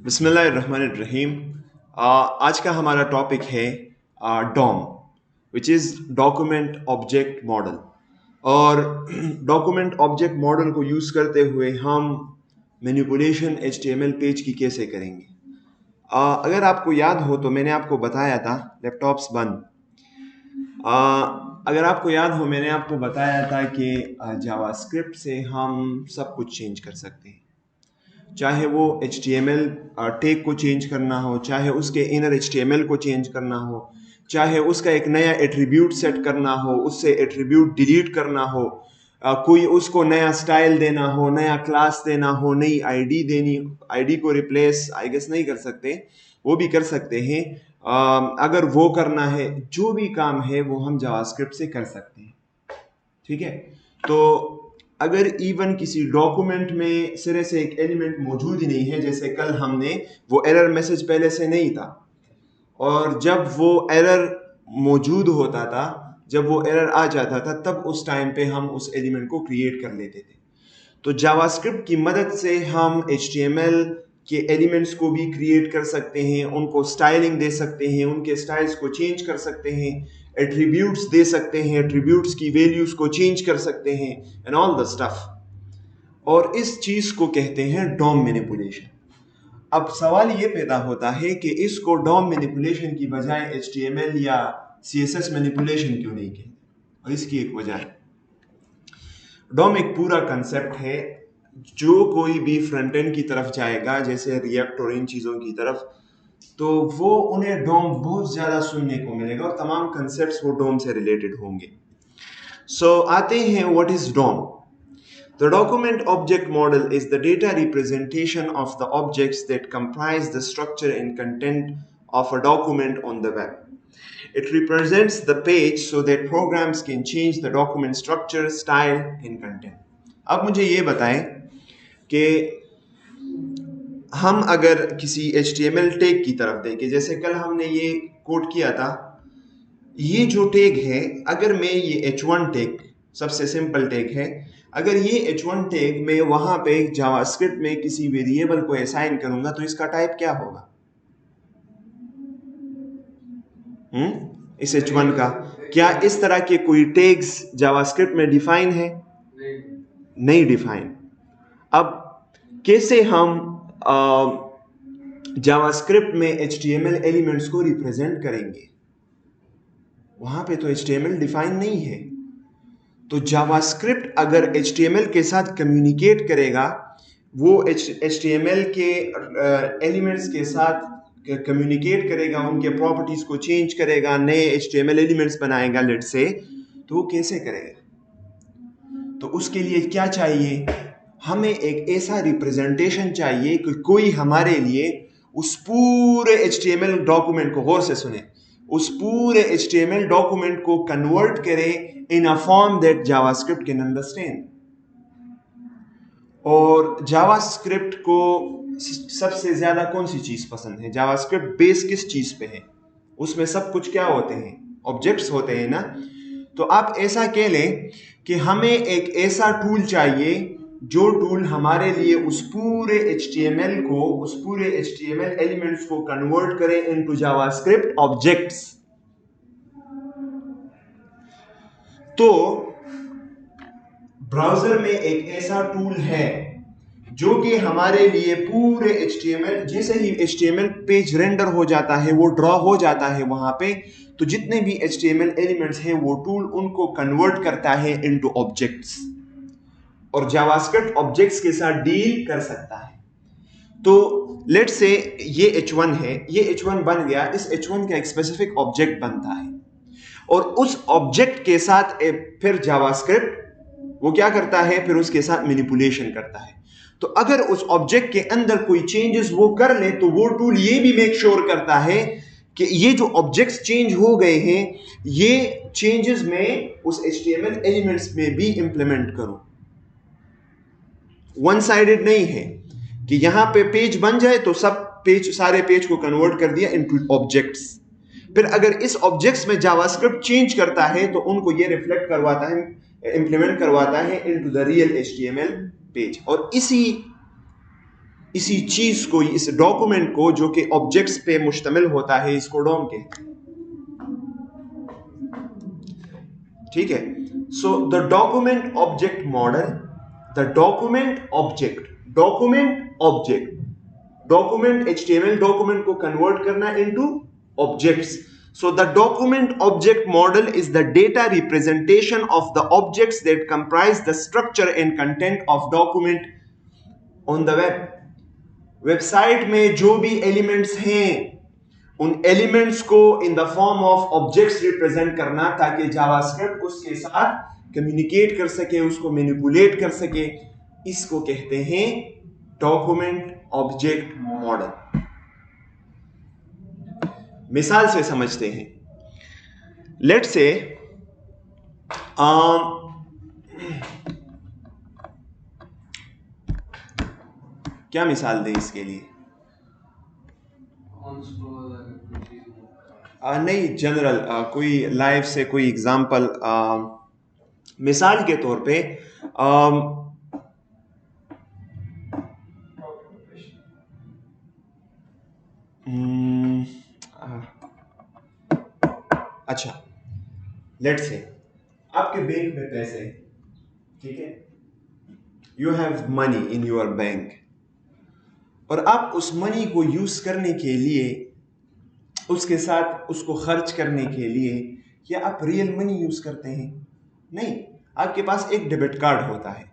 बिस्मिल्लाहिर्रहमानिर्रहीम। आज का हमारा टॉपिक है DOM, which is document object model. और डॉक्यूमेंट ऑब्जेक्ट मॉडल को यूज़ करते हुए हम मैनिपुलेशन एचटीएमएल पेज की कैसे करेंगे। अगर आपको याद हो तो मैंने आपको बताया था लैपटॉप्स बंद। अगर आपको याद हो मैंने आपको बताया था कि जावास्क्रिप्ट से हम सब कुछ चेंज कर सकते हैं, चाहे वो HTML टैग को चेंज करना हो, चाहे उसके इनर HTML को चेंज करना हो, चाहे उसका एक नया एट्रीब्यूट सेट करना हो, उससे एट्रीब्यूट डिलीट करना हो, कोई उसको नया स्टाइल देना हो, नया क्लास देना हो, नई आईडी देनी, आईडी को रिप्लेस आई गेस नहीं कर सकते, वो भी कर सकते हैं। अगर वो करना है, जो भी काम है वो हम जावास्क्रिप्ट से कर सकते हैं। ठीक है, तो अगर इवन किसी डॉक्यूमेंट में सिरे से एक एलिमेंट मौजूद ही नहीं है, जैसे कल हमने वो एरर मैसेज पहले से नहीं था, और जब वो एरर मौजूद होता था, जब वो एरर आ जाता था, तब उस टाइम पे हम उस एलिमेंट को क्रिएट कर लेते थे। तो जावास्क्रिप्ट की मदद से हम HTML के एलिमेंट्स को भी क्रिएट कर सकते हैं, उनको स्टाइलिंग दे सकते हैं, उनके स्टाइल्स को चेंज कर सकते हैं, एट्रीब्यूट्स दे सकते हैं, एट्रीब्यूट्स की वैल्यूज को चेंज कर सकते हैं एंड ऑल द स्टफ। और इस चीज को कहते हैं डॉम मैनिपुलेशन। अब सवाल ये पैदा होता है कि इसको डॉम मैनिपुलेशन की बजाय HTML या CSS मैनिपुलेशन क्यों नहीं कहते, और इसकी एक वजह है। डॉम एक पूरा कंसेप्ट है। जो कोई भी फ्रंट एंड की तरफ जाएगा, जैसे रिएक्ट और इन चीज़ों की तरफ, तो वो उन्हें डॉम बहुत ज़्यादा सुनने को मिलेगा और तमाम कंसेप्ट्स वो डॉम से रिलेटेड होंगे। सो आते हैं, what is DOM? The document object model is the data representation of the objects that comprise the structure and content of a document on the web. It represents the page so that programs can change the document structure, style and content. अब मुझे ये बताएं कि हम अगर किसी HTML tag की तरफ देखें, जैसे कल हमने ये कोड किया था, ये जो टैग है, अगर मैं ये H1 टैग सबसे सिंपल टैग है, अगर ये H1 टैग मैं वहां पे जावास्क्रिप्ट में किसी वेरिएबल को असाइन करूंगा तो इसका टाइप क्या होगा? इस H1 का क्या इस तरह के कोई टैग्स जावास्क्रिप्ट में डिफाइन है? नहीं डिफाइन। अब कैसे हम जावास्क्रिप्ट में HTML एलिमेंट्स को रिप्रेजेंट करेंगे? वहां पे तो HTML डिफाइन नहीं है। तो जावास्क्रिप्ट अगर HTML के साथ कम्युनिकेट करेगा, वो HTML के एलिमेंट्स के साथ कम्युनिकेट करेगा, उनके प्रॉपर्टीज को चेंज करेगा, नए HTML एलिमेंट्स बनाएगा लेट से, तो वो कैसे करेगा? तो उसके लिए क्या चाहिए? हमें एक ऐसा रिप्रेजेंटेशन चाहिए कि कोई हमारे लिए उस पूरे HTML डॉक्यूमेंट को, गौर से सुने, उस पूरे HTML डॉक्यूमेंट को कन्वर्ट करे in a form that JavaScript can understand. और जावास्क्रिप्ट को सबसे ज्यादा कौन सी चीज पसंद है? जावास्क्रिप्ट बेस किस चीज पे है? उसमें सब कुछ क्या होते हैं? ऑब्जेक्ट्स होते हैं ना। तो आप ऐसा कह लें कि हमें एक ऐसा टूल चाहिए जो टूल हमारे लिए उस पूरे HTML को, उस पूरे HTML एलिमेंट्स को कन्वर्ट करे इनटू जावास्क्रिप्ट ऑब्जेक्ट्स। तो ब्राउजर में एक ऐसा टूल है जो कि हमारे लिए पूरे HTML, जैसे ही HTML पेज रेंडर हो जाता है, वो ड्रॉ हो जाता है वहां पे, तो जितने भी HTML एलिमेंट्स हैं वो टूल उनको कन्वर्ट करता है इनटू ऑब्जेक्ट्स, और जावास्क्रिप्ट ऑब्जेक्ट्स के साथ डील कर सकता है। तो लेट से ये H1 है, ये H1 बन गया, इस H1 का एक स्पेसिफिक ऑब्जेक्ट बनता है, और उस ऑब्जेक्ट के साथ फिर जावास्क्रिप्ट वो क्या करता है? फिर उसके साथ मैनिपुलेशन करता है। तो अगर उस ऑब्जेक्ट के अंदर कोई चेंजेस वो कर ले, तो वो टूल ये भी मेक श्योर करता है कि ये जो ऑब्जेक्ट्स चेंज हो गए हैं, ये चेंजेस में उस HTML एलिमेंट्स में भी इंप्लीमेंट करो। वन साइडेड नहीं है कि यहां पे पेज बन जाए तो सब पेज, सारे पेज को कन्वर्ट कर दिया इनटू ऑब्जेक्ट्स। फिर अगर इस ऑब्जेक्ट्स में जावास्क्रिप्ट चेंज करता है तो उनको ये रिफ्लेक्ट करवाता है, इंप्लीमेंट करवाता है into the real HTML page. और इसी इसी चीज को, इस डॉक्यूमेंट को जो कि ऑब्जेक्ट्स पे मुश्तमिल होता है, इसको डॉम कहते हैं। ठीक है। So the document object model, the document object document HTML document को कन्वर्ट करना into objects. So the document object model is the data representation of the objects that comprise the structure and content of document on the web. Website में जो भी elements हैं उन elements को in the form of objects represent करना, ताकि JavaScript उसके साथ कम्युनिकेट कर सके, उसको मैनिपुलेट कर सके। इसको कहते हैं डॉक्यूमेंट ऑब्जेक्ट मॉडल। मिसाल से समझते हैं। लेट्स से क्या मिसाल दें इसके लिए? नहीं, जनरल कोई लाइव से कोई एग्जांपल। मिसाल के तौर पे अच्छा, लेट्स से आपके बैंक में पैसे, ठीक है, you have money in your bank, और आप उस मनी को यूज करने के लिए, उसके साथ उसको खर्च करने के लिए, क्या आप रियल मनी यूज करते हैं? नहीं, आपके पास एक डेबिट कार्ड होता है।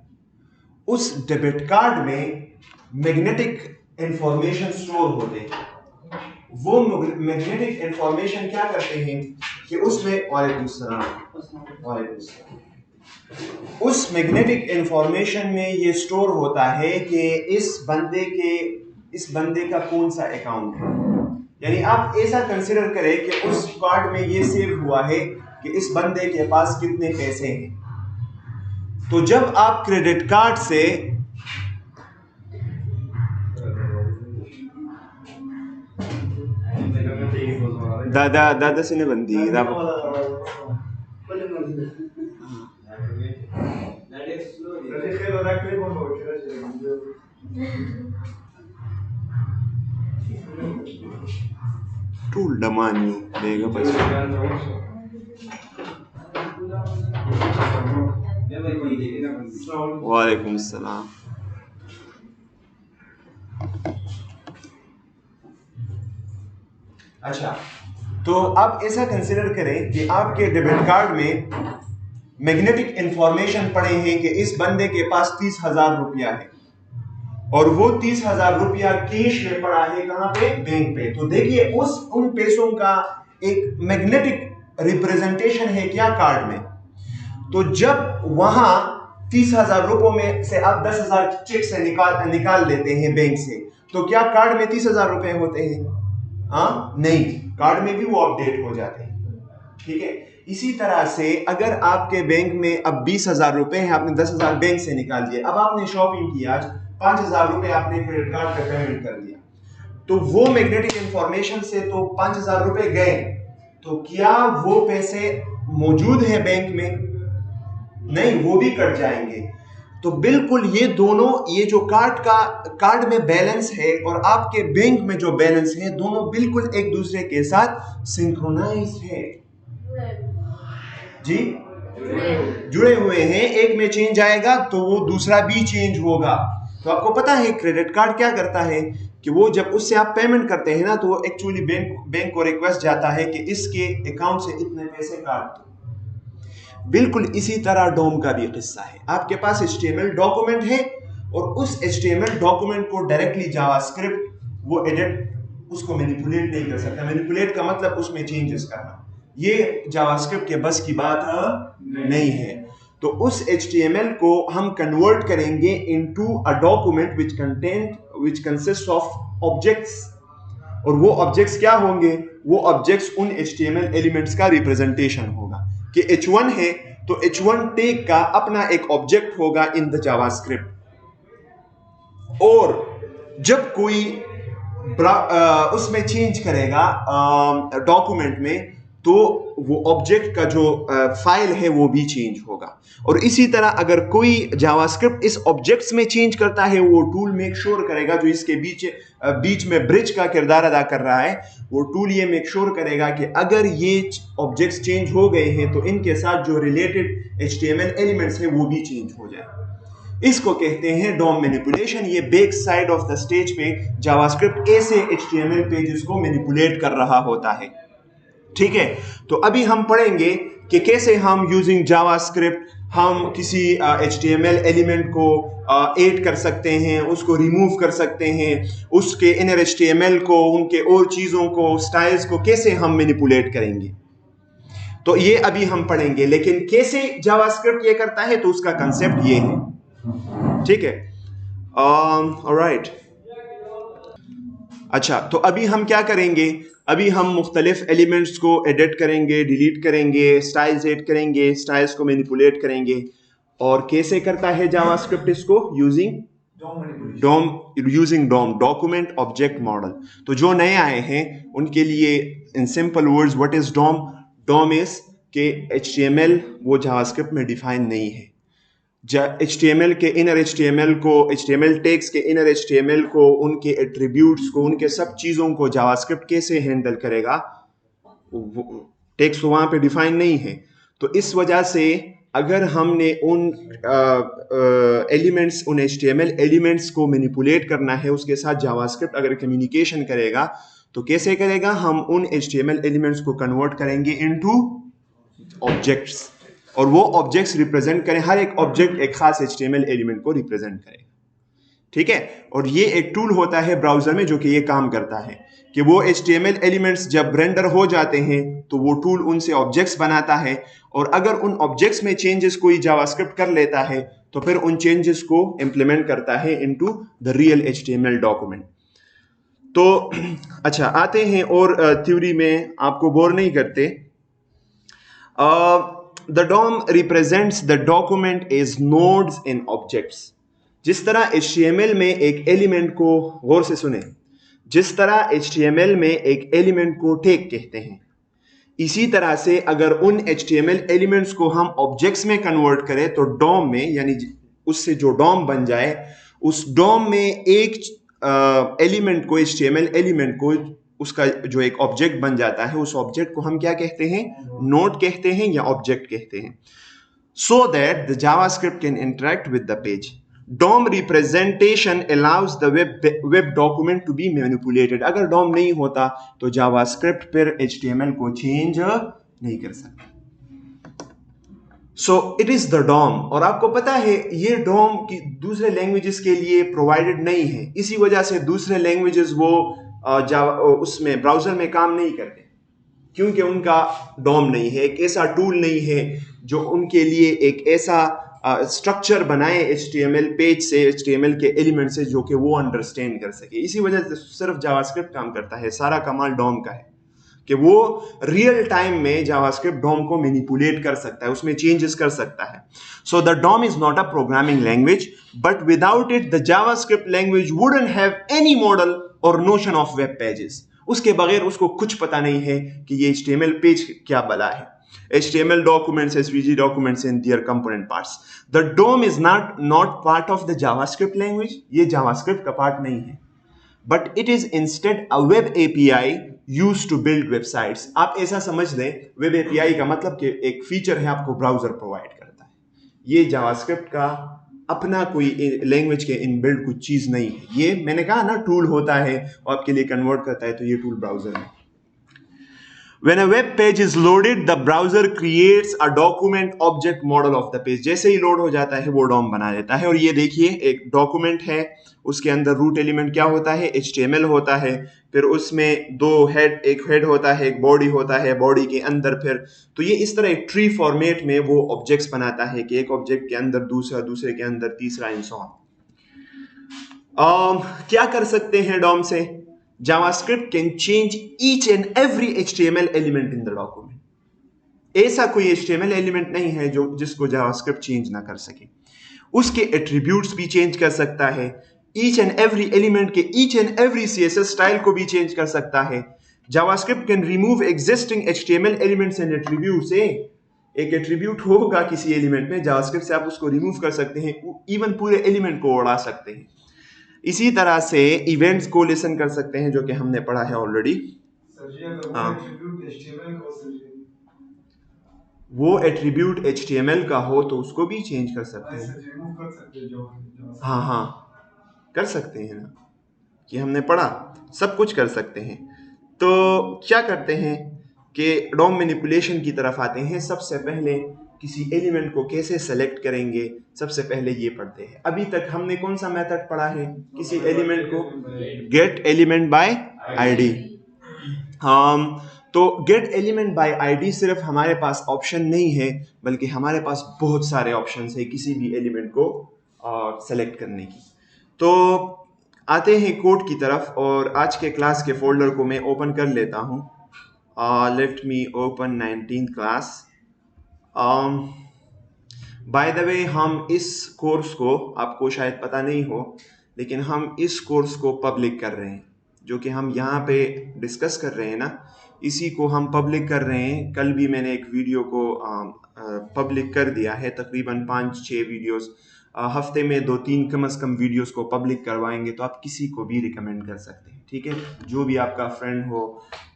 उस डेबिट कार्ड में मैग्नेटिक इंफॉर्मेशन स्टोर होते हैं। वो मैग्नेटिक इंफॉर्मेशन क्या करते हैं कि उसमें, वालेकुम सलाम, उस मैग्नेटिक इंफॉर्मेशन में ये स्टोर होता है कि इस बंदे का कौन सा अकाउंट है। यानी आप ऐसा कंसिडर करें कि उस कार्ड में ये सेव हुआ है कि इस बंदे के पास कितने पैसे हैं। तो जब आप क्रेडिट कार्ड से दादा से ने बंदी टूल डमानी देगा पैसे। वालेकुम सलाम। अच्छा, तो आप ऐसा कंसिडर करें कि आपके डेबिट कार्ड में मैग्नेटिक इंफॉर्मेशन पड़े हैं कि इस बंदे के पास 30,000 रुपया है, और वो 30,000 रुपया कैश में पड़ा है कहां पे? बैंक पे। तो देखिए उन पैसों का एक मैग्नेटिक रिप्रेजेंटेशन है क्या? कार्ड में। तो जब वहां 30,000 रुपयों में से आप 10,000 चेक से निकाल लेते हैं बैंक से, तो क्या कार्ड में 30,000 रुपए होते हैं? हाँ, नहीं, कार्ड में भी वो अपडेट हो जाते हैं। ठीक है। इसी तरह से अगर आपके बैंक में अब 20,000 रुपए हैं, आपने 10,000 बैंक से निकाल दिए, अब आपने शॉपिंग की, आज 5,000 रुपए आपने क्रेडिट कार्ड पे पेमेंट कर दिया, तो वो मैग्नेटिक इंफॉर्मेशन से तो 5,000 रुपए गए, तो क्या वो पैसे मौजूद है बैंक में? नहीं, वो भी कट जाएंगे। तो बिल्कुल ये दोनों, ये जो कार्ड में बैलेंस है और आपके बैंक में जो बैलेंस है, दोनों बिल्कुल एक दूसरे के साथ सिंक्रोनाइज है जी, जुड़े हुए हैं। एक में चेंज आएगा तो वो दूसरा भी चेंज होगा। तो आपको पता है क्रेडिट कार्ड क्या करता है कि वो जब उससे आप पेमेंट करते हैं ना, तो वो एक्चुअली बैंक को रिक्वेस्ट जाता है कि इसके अकाउंट से इतने पैसे काट दो। बिल्कुल इसी तरह डोम का भी किस्सा है। आपके पास HTML डॉक्यूमेंट है और उस HTML डॉक्यूमेंट को डायरेक्टली जावास्क्रिप्ट वो एडिट, उसको मैनिपुलेट नहीं कर सकता। मैनिपुलेट का मतलब उसमें चेंजेस करना, ये जावास्क्रिप्ट के बस की बात नहीं है। तो उस HTML को हम कन्वर्ट करेंगे into a document which consist of objects, और वो ऑब्जेक्ट्स क्या होंगे? वो ऑब्जेक्ट्स उन HTML एलिमेंट्स का रिप्रेजेंटेशन होगा कि H1 है तो H1 टैग का अपना एक ऑब्जेक्ट होगा इन द जावास्क्रिप्ट, और जब कोई उसमें चेंज करेगा डॉक्यूमेंट में, तो वो ऑब्जेक्ट का जो फाइल है वो भी चेंज होगा। और इसी तरह अगर कोई जावास्क्रिप्ट इस ऑब्जेक्ट्स में चेंज करता है, वो टूल मेक श्योर करेगा, जो इसके बीच में ब्रिज का किरदार अदा कर रहा है, वो टूल ये मेक श्योर करेगा कि अगर ये ऑब्जेक्ट्स चेंज हो गए हैं तो इनके साथ जो रिलेटेड HTML एलिमेंट्स है वो भी चेंज हो जाए। इसको कहते हैं डॉम मैनिपुलेशन। ये back side of the stage पे जावास्क्रिप्ट ऐसे HTML पेजेस को मैनिपुलेट कर रहा होता है। ठीक है, तो अभी हम पढ़ेंगे कि कैसे हम यूजिंग जावास्क्रिप्ट हम किसी HTML एलिमेंट को ऐड कर सकते हैं, उसको रिमूव कर सकते हैं, उसके इनर HTML को, उनके और चीज़ों को, स्टाइल्स को कैसे हम मैनिपुलेट करेंगे। तो ये अभी हम पढ़ेंगे, लेकिन कैसे जावास्क्रिप्ट ये करता है तो उसका कंसेप्ट ये है। ठीक है, ऑलराइट। अच्छा, तो अभी हम क्या करेंगे, अभी हम मुख्तलिफ एलिमेंट्स को एडिट करेंगे, डिलीट करेंगे, स्टाइल्स ऐड करेंगे, स्टाइल्स को मैनिपुलेट करेंगे। और कैसे करता है जावास्क्रिप्ट इसको? Using DOM, document object model. तो जो नए आए हैं उनके लिए in simple words what is DOM? DOM is के HTML वो जावास्क्रिप्ट में डिफाइन नहीं है। HTML के इनर HTML को, HTML टैग्स के इनर HTML को, उनके एट्रीब्यूट्स को, उनके सब चीज़ों को जावास्क्रिप्ट कैसे हैंडल करेगा, टैग्स वहाँ पे डिफाइन नहीं है। तो इस वजह से अगर हमने उन एलिमेंट्स, उन HTML एलिमेंट्स को मैनिपुलेट करना है, उसके साथ जावास्क्रिप्ट अगर कम्युनिकेशन करेगा तो कैसे करेगा? हम उन HTML एलिमेंट्स को कन्वर्ट करेंगे इनटू ऑब्जेक्ट्स, और वो ऑब्जेक्ट्स रिप्रेजेंट करें, हर एक ऑब्जेक्ट एक खास HTML एलिमेंट को रिप्रेजेंट करेगा। ठीक है, और ये एक टूल होता है ब्राउजर में जो कि ये काम करता है कि वो HTML एलिमेंट्स जब रेंडर हो जाते हैं तो वो टूल उनसे ऑब्जेक्ट्स बनाता है, और अगर उन ऑब्जेक्ट्स में चेंजेस कोई जावास्क्रिप्ट कर लेता है तो फिर उन चेंजेस को इंप्लीमेंट करता है into the real HTML document. तो अच्छा, आते हैं और थ्योरी में, आपको बोर नहीं करते। The DOM represents the document as nodes and objects. जिस तरह HTML में एक एलिमेंट को, गौर से सुने, जिस तरह HTML में एक एलिमेंट को टैग कहते हैं, इसी तरह से अगर उन HTML एलिमेंट्स को हम ऑब्जेक्ट्स में कन्वर्ट करें तो DOM में, यानी उससे जो DOM बन जाए, उस DOM में एक एलिमेंट को, HTML एलिमेंट को, उसका जो एक ऑब्जेक्ट बन जाता है, उस ऑब्जेक्ट को हम क्या कहते हैं? नोड कहते हैं या ऑब्जेक्ट कहते हैं। So that the JavaScript can interact with the page. DOM representation allows the web document to be manipulated. अगर DOM नहीं होता तो JavaScript फिर HTML को चेंज नहीं कर सकता। So it is the DOM, और आपको पता है ये DOM की दूसरे लैंग्वेजेस के लिए प्रोवाइडेड नहीं है, इसी वजह से दूसरे लैंग्वेजेस वो उसमें ब्राउजर में काम नहीं करते, क्योंकि उनका DOM नहीं है, एक ऐसा टूल नहीं है जो उनके लिए एक ऐसा स्ट्रक्चर बनाए HTML पेज से, HTML के एलिमेंट से, जो कि वो अंडरस्टैंड कर सके। इसी वजह से सिर्फ जावास्क्रिप्ट काम करता है। सारा कमाल DOM का है कि वो रियल टाइम में जावास्क्रिप्ट DOM को मैनिपुलेट कर सकता है, उसमें चेंजेस कर सकता है। So the DOM is not a programming language, but without it the JavaScript language wouldn't have any model और नोशन ऑफ वेब पेजेस। उसके बगैर उसको कुछ पता नहीं है कि ये HTML पेज क्या बला है। HTML documents, SVG documents and their component parts. The DOM is not part of the JavaScript language. ये JavaScript का पार्ट नहीं है, but it is instead a web API used to build websites. आप ऐसा समझ लें, web API का मतलब कि एक फीचर है, आपको ब्राउजर प्रोवाइड करता है। ये JavaScript का अपना कोई लैंग्वेज के इनबिल्ट कुछ चीज नहीं है। ये मैंने कहा ना, टूल होता है और आपके लिए कन्वर्ट करता है, तो ये टूल ब्राउजर में। When a web page is loaded, the browser creates a document object model of the page. जैसे ही लोड हो जाता है वो DOM बना देता है। और ये देखिए, एक डॉक्यूमेंट है, उसके अंदर रूट एलिमेंट क्या होता है? HTML होता है, फिर उसमें दो हेड, एक हेड होता है, एक बॉडी होता है, बॉडी के अंदर फिर, तो ये इस तरह एक ट्री फॉर्मेट में वो ऑब्जेक्ट्स बनाता है कि एक ऑब्जेक्ट के अंदर दूसरा, दूसरे के अंदर तीसरा, एंड सो ऑन। क्या कर सकते हैं DOM से? JavaScript can change each and every HTML element in the document. ऐसा कोई HTML एलिमेंट नहीं है जो जिसको JavaScript चेंज ना कर सके। उसके एट्रीब्यूट्स भी चेंज कर सकता है, ईच एंड एवरी एलिमेंट के each and every CSS style को भी चेंज कर सकता है। JavaScript can remove existing HTML elements and attributes. एक एट्रीब्यूट होगा किसी एलिमेंट में, जावास्क्रिप्ट से आप उसको रिमूव कर सकते हैं, इवन पूरे एलिमेंट को उड़ा सकते हैं। इसी तरह से इवेंट्स को लिसन कर सकते हैं, जो कि हमने पढ़ा है ऑलरेडी। वो एट्रीब्यूट HTML का हो तो उसको भी चेंज कर सकते हैं। हाँ हाँ कर सकते हैं ना, कि हमने पढ़ा, सब कुछ कर सकते हैं। तो क्या करते हैं कि DOM मैनिपुलेशन की तरफ आते हैं। सबसे पहले किसी एलिमेंट को कैसे सेलेक्ट करेंगे, सबसे पहले ये पढ़ते हैं। अभी तक हमने कौन सा मेथड पढ़ा है किसी एलिमेंट को? Gate element by ID। तो गेट एलिमेंट बाय ID सिर्फ हमारे पास ऑप्शन नहीं है, बल्कि हमारे पास बहुत सारे ऑप्शन है किसी भी एलिमेंट को सेलेक्ट करने की। तो आते हैं कोड की तरफ, और आज के क्लास के फोल्डर को मैं ओपन कर लेता हूँ। Let me open 19th class. By the way, हम इस कोर्स को, आपको शायद पता नहीं हो, लेकिन हम इस कोर्स को पब्लिक कर रहे हैं। जो कि हम यहाँ पे डिस्कस कर रहे हैं ना, इसी को हम पब्लिक कर रहे हैं। कल भी मैंने एक वीडियो को पब्लिक कर दिया है, तकरीबन 5-6 वीडियोस। हफ्ते में 2-3 कम से कम वीडियोस को पब्लिक करवाएंगे, तो आप किसी को भी रिकमेंड कर सकते हैं, ठीक है। जो भी आपका फ्रेंड हो,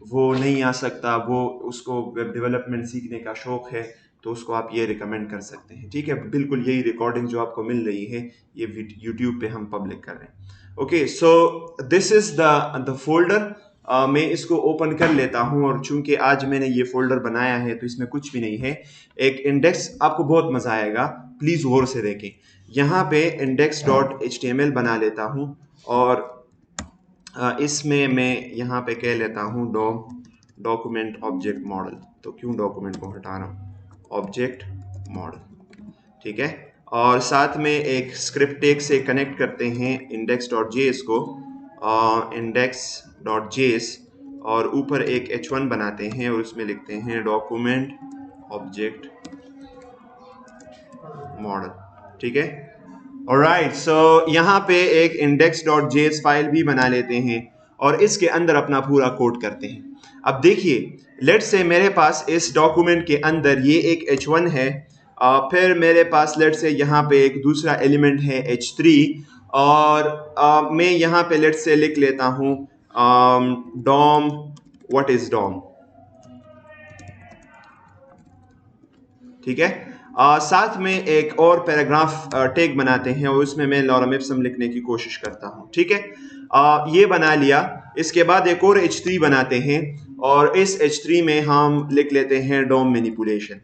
वो नहीं आ सकता, वो उसको वेब डेवलपमेंट सीखने का शौक है, तो उसको आप ये रिकमेंड कर सकते हैं, ठीक है। बिल्कुल यही रिकॉर्डिंग जो आपको मिल रही है, ये यूट्यूब पे हम पब्लिक कर रहे हैं। Okay, so this is the folder. मैं इसको ओपन कर लेता हूं, और चूंकि आज मैंने ये फोल्डर बनाया है तो इसमें कुछ भी नहीं है। एक इंडेक्स, आपको बहुत मजा आएगा, प्लीज गौर से देखें। यहाँ पे index.html बना लेता हूं, और इसमें मैं यहाँ पे कह लेता हूँ डॉक्यूमेंट ऑब्जेक्ट मॉडल। तो क्यों डॉक्यूमेंट को हटा रहा हूँ, ऑब्जेक्ट मॉडल, ठीक है। और साथ में एक स्क्रिप्ट टैग से कनेक्ट करते हैं index.js को, index.js, और ऊपर एक h1 बनाते हैं, और उसमें लिखते हैं डॉक्यूमेंट ऑब्जेक्ट मॉडल, ठीक है। ऑलराइट, सो यहाँ पे एक index.js फाइल भी बना लेते हैं, और इसके अंदर अपना पूरा कोड करते हैं। अब देखिए, लेट्स से मेरे पास इस डॉक्यूमेंट के अंदर ये एक h1 है, फिर मेरे पास लेट्स से यहाँ पे एक दूसरा एलिमेंट है h3, और मैं यहाँ पे लेट्स से लिख लेता हूँ DOM, व्हाट इज DOM, ठीक है। साथ में एक और पैराग्राफ टैग बनाते हैं, और उसमें मैं लॉरम इप्सम लिखने की कोशिश करता हूं, ठीक है। ये बना लिया। इसके बाद एक और h3 बनाते हैं, और इस h3 में हम लिख लेते हैं DOM मैनिपुलेशन,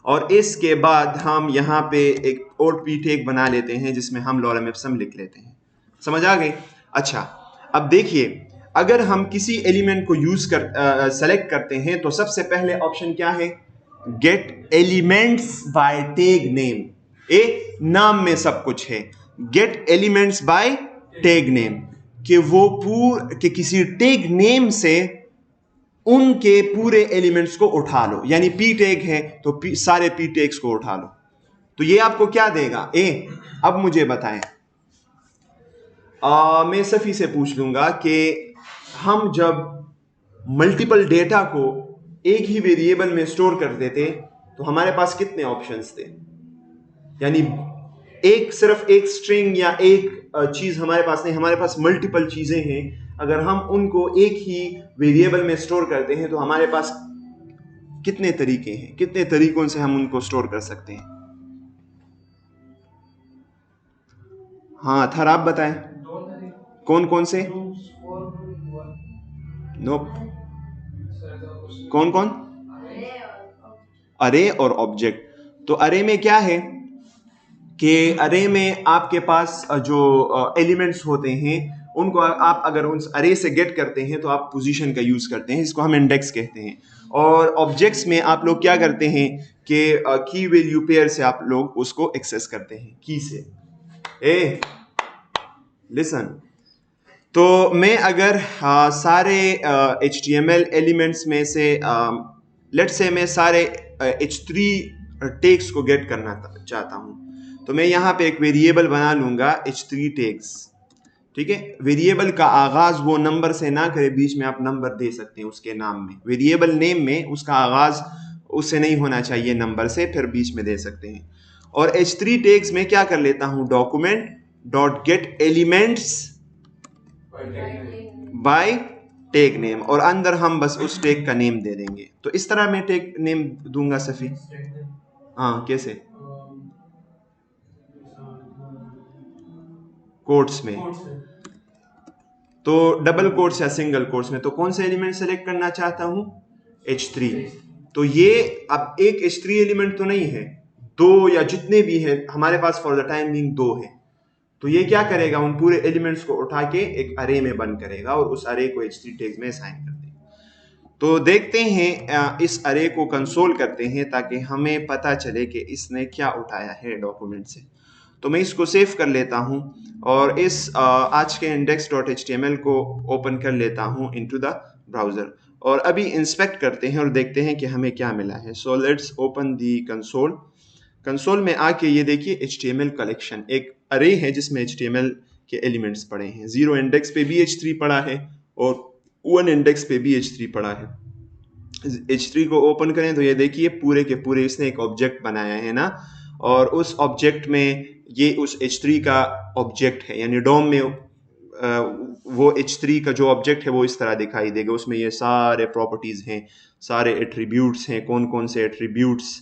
और इसके बाद हम यहाँ पे एक और p टैग बना लेते हैं, जिसमें हम लॉरम इप्सम लिख लेते हैं। समझ आ गई? अच्छा, अब देखिए, अगर हम किसी एलिमेंट को यूज कर सेलेक्ट करते हैं, तो सबसे पहले ऑप्शन क्या है? Gate elements bye tag name. नाम में सब कुछ है। Gate elements bye tag name, कि वो कि किसी टैग नेम से उनके पूरे एलिमेंट्स को उठा लो। यानी p टैग है तो सारे p टैग्स को उठा लो। तो ये आपको क्या देगा? अब मुझे बताएं, मैं सफी से पूछ लूंगा कि हम जब मल्टीपल डेटा को एक ही वेरिएबल में स्टोर कर देते तो हमारे पास कितने ऑप्शंस थे? यानी सिर्फ एक स्ट्रिंग या एक चीज हमारे पास नहीं, हमारे पास मल्टीपल चीजें हैं। अगर हम उनको एक ही वेरिएबल में स्टोर करते हैं तो हमारे पास कितने तरीके हैं, कितने तरीकों से हम उनको स्टोर कर सकते हैं? हाँ थर, आप बताएं कौन कौन से? नोप, कौन कौन? अरे और ऑब्जेक्ट। तो अरे में क्या है कि अरे में आपके पास जो एलिमेंट्स होते हैं उनको आप अगर उन अरे से गेट करते हैं तो आप पोजीशन का यूज करते हैं, इसको हम इंडेक्स कहते हैं। और ऑब्जेक्ट्स में आप लोग क्या करते हैं कि की वैल्यू पेयर से आप लोग उसको एक्सेस करते हैं, की से। लिसन, तो मैं अगर सारे HTML एलिमेंट्स में से लेट्स से मैं सारे h3 टैग्स को गेट करना चाहता हूं, तो मैं यहाँ पे एक वेरिएबल बना लूंगा h3 टैग्स, ठीक है, वेरिएबल का आगाज वो नंबर से ना करे, बीच में आप नंबर दे सकते हैं उसके नाम में, वेरिएबल नेम में उसका आगाज उससे नहीं होना चाहिए नंबर से, फिर बीच में दे सकते हैं। और H3 टैग्स में क्या कर लेता हूं, document dot gate elements bye tag name, और अंदर हम बस उस टैग का नेम दे देंगे। तो इस तरह मैं टैग नेम दूंगा सफी। हाँ, कैसे? कोट्स में, तो डबल कोट्स या सिंगल कोट्स में, तो कौन से एलिमेंट सेलेक्ट करना चाहता हूं, H3। तो ये अब एक H3 एलिमेंट तो नहीं है, दो या जितने भी है हमारे पास फॉर द टाइम बीइंग दो है। तो ये क्या करेगा, उन पूरे एलिमेंट्स को उठा के एक अरे में बंद करेगा और उस अरे को H3 टैग में असाइन कर देगा। तो देखते हैं, इस अरे को कंसोल करते हैं ताकि हमें पता चले कि इसने क्या उठाया है डॉक्यूमेंट से। तो मैं इसको सेव कर लेता हूं और इस आज के index.html को ओपन कर लेता हूं इनटू द ब्राउजर, और अभी इंस्पेक्ट करते हैं और देखते हैं कि हमें क्या मिला है। So let's open the console. Console में आके ये देखिए HTML कलेक्शन, एक अरे है जिसमें HTML के एलिमेंट्स पड़े हैं। 0 इंडेक्स पे भी H3 पड़ा है और 1 इंडेक्स पे भी H3 पड़ा है। H3 को ओपन करें तो ये देखिए पूरे के पूरे इसने एक ऑब्जेक्ट बनाया है ना, और उस ऑब्जेक्ट में ये उस H3 का ऑब्जेक्ट है, यानी डोम में वो H3 का जो ऑब्जेक्ट है वो इस तरह दिखाई देगा। उसमें ये सारे प्रॉपर्टीज हैं, सारे एट्रीब्यूट्स हैं। कौन कौन से एट्रीब्यूट्स,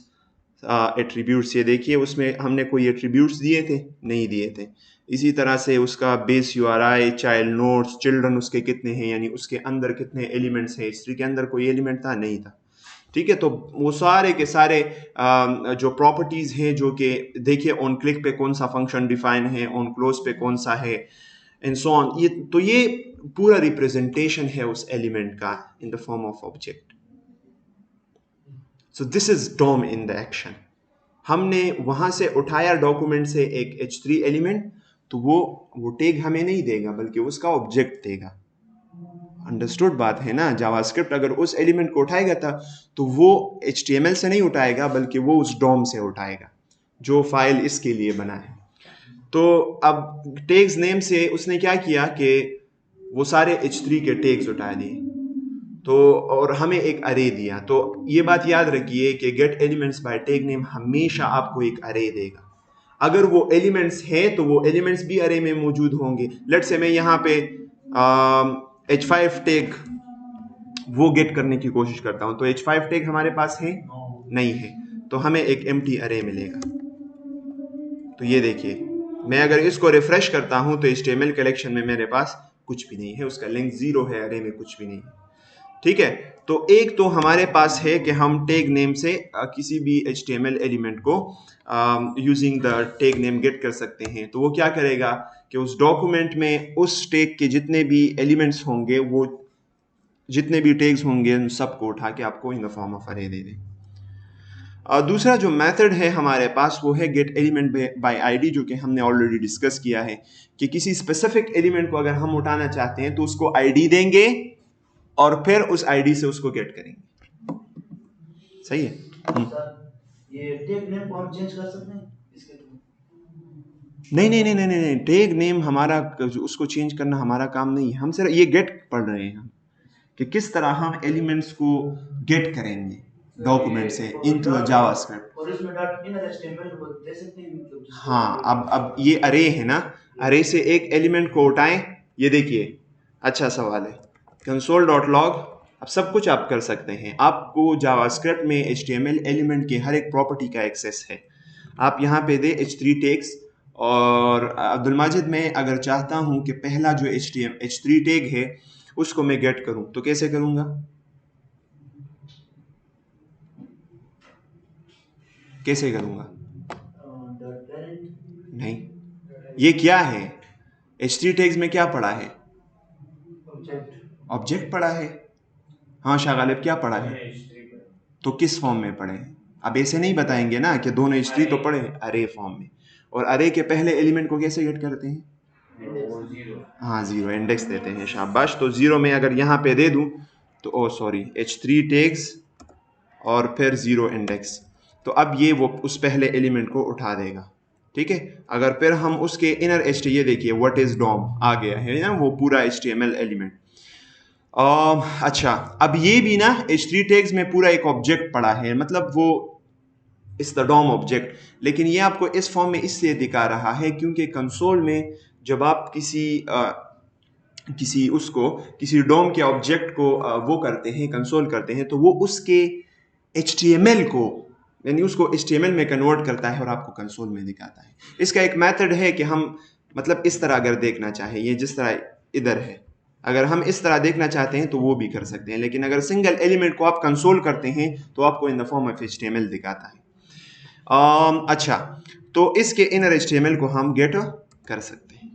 एट्रीब्यूट्स ये देखिए, उसमें हमने कोई एट्रीब्यूट्स दिए थे, नहीं दिए थे। इसी तरह से उसका base URI, child nodes, children उसके कितने हैं, यानी उसके अंदर कितने एलिमेंट्स हैं। H3 के अंदर कोई एलिमेंट था, नहीं था। ठीक है, तो वो सारे के सारे जो प्रॉपर्टीज हैं, जो कि देखिए ऑन क्लिक पे कौन सा फंक्शन डिफाइन है, ऑन क्लोज पे कौन सा है, एंड सो ऑन। ये तो ये पूरा रिप्रेजेंटेशन है उस एलिमेंट का in the form of object. So this is DOM in the action. हमने वहां से उठाया डॉक्यूमेंट से एक H3 एलिमेंट, तो वो टैग हमें नहीं देगा बल्कि उसका ऑब्जेक्ट देगा। अंडरस्टूड बात है ना। जावास्क्रिप्ट अगर उस एलिमेंट को उठाएगा था तो वो HTML से नहीं उठाएगा बल्कि वो उस DOM से उठाएगा जो फाइल इसके लिए बना है। तो अब टैग्स नेम से उसने क्या किया कि वो सारे H3 के टैग्स उठा दिए, तो और हमें एक अरे दिया। तो ये बात याद रखिए कि gate elements bye tag name हमेशा आपको एक अरे देगा। अगर वो एलिमेंट्स है तो वो एलिमेंट्स भी अरे में मौजूद होंगे। लेट्स से मैं यहाँ पे H5 टैग वो गेट करने की कोशिश करता हूं, तो H5 टैग हमारे पास है नहीं है, तो हमें एक एम्प्टी अरे मिलेगा। तो ये देखिए, मैं अगर इसको रिफ्रेश करता हूं तो HTML कलेक्शन में मेरे पास कुछ भी नहीं है, उसका लिंक 0 है, अरे में कुछ भी नहीं है। ठीक है, तो एक तो हमारे पास है कि हम टैग नेम से किसी भी HTML एलिमेंट को using the tag name gate कर सकते हैं। तो वो क्या करेगा कि उस डॉक्यूमेंट में उस टैग के जितने भी एलिमेंट्स होंगे, वो जितने भी टैग्स होंगे उन सबको उठा के आपको इन द फॉर्म ऑफ अरे दे दे। दूसरा जो मेथड है हमारे पास वो है गेट एलिमेंट बाय आईडी, जो कि हमने ऑलरेडी डिस्कस किया है कि किसी स्पेसिफिक एलिमेंट को अगर हम उठाना चाहते हैं तो उसको आईडी देंगे और फिर उस आईडी से उसको गेट करेंगे। सही है। ये टैग नेम को हम चेंज कर सकते हैं इसके थ्रू? नहीं नहीं नहीं नहीं नहीं, टैग नेम हमारा उसको चेंज करना हमारा काम नहीं है। हम सिर्फ ये गेट पढ़ रहे हैं हम कि किस तरह हम एलिमेंट्स को गेट करेंगे डॉक्यूमेंट से इनटू द जावास्क्रिप्ट। और इसमें डॉट इनर एचटीएमएल को दे सकते हैं मतलब। हाँ, अब ये अरे है ना, अरे से एक एलिमेंट को उठाएं। ये देखिए, अच्छा सवाल है। console.log, अब सब कुछ आप कर सकते हैं। आपको जावास्क्रिप्ट में HTML एलिमेंट के हर एक प्रॉपर्टी का एक्सेस है। आप यहाँ पे दे H3 टैग्स, और अब्दुल माजिद में अगर चाहता हूँ कि पहला जो H3 टैग है उसको मैं गेट करूँ तो कैसे करूँगा? कैसे करूँगा? नहीं, ये क्या है? H3 टैग्स में क्या पड़ा है? ऑब्जेक्ट पड़ा है। हाँ शाह गालिब, क्या पड़ा है? तो किस फॉर्म में पड़े हैं? अब ऐसे नहीं बताएंगे ना कि दोनों H3 तो पड़े, अरे फॉर्म में। और अरे के पहले एलिमेंट को कैसे गेट करते हैं? हाँ, 0 इंडेक्स देते हैं, शाबाश। तो 0 में अगर यहाँ पे दे दूं तो ओ सॉरी H3 टैग्स और फिर 0 इंडेक्स, तो अब ये वो उस पहले एलिमेंट को उठा देगा। ठीक है। अगर फिर हम उसके इनर ये देखिए व्हाट इज डॉम आ गया है ना, वो पूरा HTML एलिमेंट। अच्छा, अब ये भी ना H3 टैग्स में पूरा एक ऑब्जेक्ट पड़ा है, मतलब वो इस द डॉम ऑब्जेक्ट, लेकिन ये आपको इस फॉर्म में इसलिए दिखा रहा है क्योंकि कंसोल में जब आप किसी डोम के ऑब्जेक्ट को वो करते हैं, कंसोल करते हैं, तो वो उसके HTML को, यानी उसको HTML में कन्वर्ट करता है और आपको कंसोल में दिखाता है। इसका एक मेथड है कि हम मतलब इस तरह अगर देखना चाहें, ये जिस तरह इधर है, अगर हम इस तरह देखना चाहते हैं तो वो भी कर सकते हैं, लेकिन अगर सिंगल एलिमेंट को आप कंसोल करते हैं तो आपको in the form of HTML दिखाता है। अच्छा, तो इसके इनर HTML को हम गेट कर सकते हैं।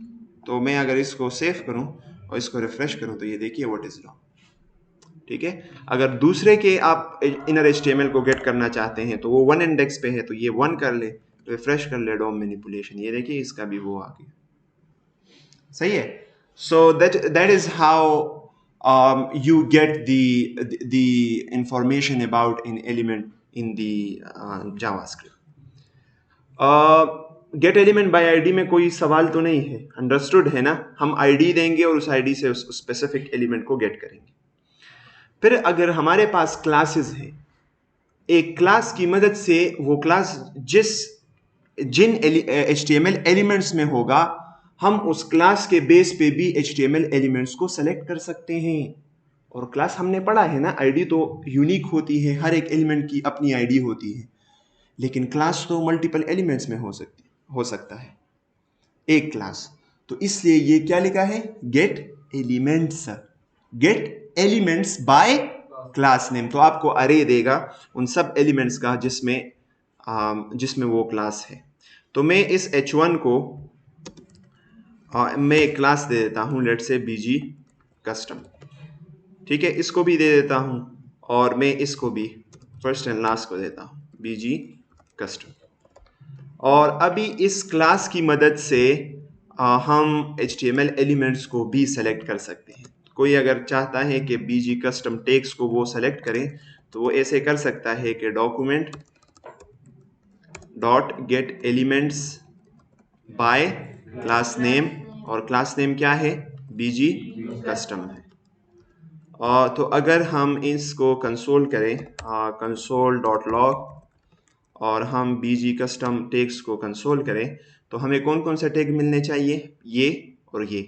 तो मैं अगर इसको सेव करूं और इसको रिफ्रेश करूं तो ये देखिए व्हाट इज डॉम, ठीक है। अगर दूसरे के आप इनर HTML को गेट करना चाहते हैं तो वो 1 इंडेक्स पे है, तो ये 1 कर ले, रिफ्रेश कर ले डॉम मैनिपुलेशन, ये देखिए इसका भी वो आ गया, सही है। So that is how you get the information about an element in the JavaScript. Gate element by ID में कोई सवाल तो नहीं है, अंडरस्टूड है ना। हम आईडी देंगे और उस आईडी से उस स्पेसिफिक एलिमेंट को गेट करेंगे। फिर अगर हमारे पास क्लासेस हैं, एक क्लास की मदद से वो क्लास जिन HTML एलिमेंट्स में होगा, हम उस क्लास के बेस पे भी HTML एलिमेंट्स को सेलेक्ट कर सकते हैं। और क्लास हमने पढ़ा है ना, आईडी तो यूनिक होती है, हर एक एलिमेंट की अपनी आईडी होती है, लेकिन क्लास तो मल्टीपल एलिमेंट्स में हो सकता है एक क्लास। तो इसलिए ये क्या लिखा है, gate elements, gate elements bye class name. तो आपको अरे देगा उन सब एलिमेंट्स का जिसमें वो क्लास है। तो मैं इस H1 को मैं एक क्लास दे देता हूँ, लेट से BG कस्टम, ठीक है। इसको भी दे देता हूँ और मैं इसको भी फर्स्ट एंड लास्ट को देता हूँ BG कस्टम। और अभी इस क्लास की मदद से हम HTML एलिमेंट्स को भी सेलेक्ट कर सकते हैं। कोई अगर चाहता है कि BG कस्टम टेक्स को वो सेलेक्ट करें तो वो ऐसे कर सकता है कि document dot gate elements bye class name, और क्लास नेम क्या है, BG कस्टम है। तो अगर हम इसको कंसोल करें, कंसोल डॉट लॉग, और हम BG कस्टम टैग्स को कंसोल करें, तो हमें कौन कौन से टैग मिलने चाहिए, ये और ये,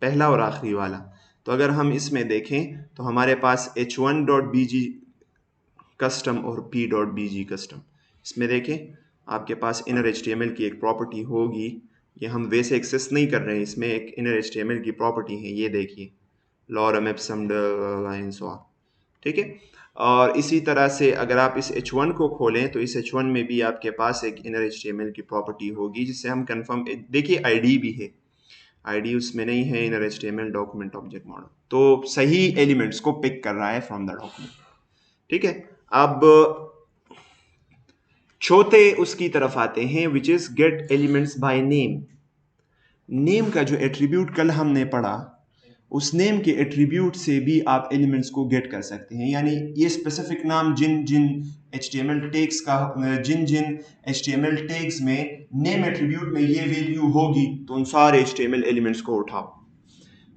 पहला और आखिरी वाला। तो अगर हम इसमें देखें तो हमारे पास h1.bg कस्टम और p.bg कस्टम, इसमें देखें आपके पास इनर HTML की एक प्रॉपर्टी होगी, ये हम वैसे एक्सेस नहीं कर रहे हैं, इसमें एक इनर HTML की प्रॉपर्टी है, ये देखिए लॉरम एप्सम सो, ठीक है। और इसी तरह से अगर आप इस H1 को खोलें तो इस H1 में भी आपके पास एक इनर HTML की प्रॉपर्टी होगी जिससे हम कंफर्म, देखिए आईडी भी है, आईडी उसमें नहीं है, inner HTML document object model, तो सही एलिमेंट्स को पिक कर रहा है फ्रॉम द डॉक्यूमेंट, ठीक है। अब चौथे उसकी तरफ आते हैं, which is get elements by name. Name का जो एट्रीब्यूट कल हमने पढ़ा, उस नेम के एट्रीब्यूट से भी आप एलिमेंट्स को गेट कर सकते हैं, यानी ये स्पेसिफिक नाम जिन जिन HTML टैग्स का, जिन जिन HTML टैग्स में नेम एट्रीब्यूट में ये वैल्यू होगी, तो उन सारे HTML एलिमेंट्स को उठाओ।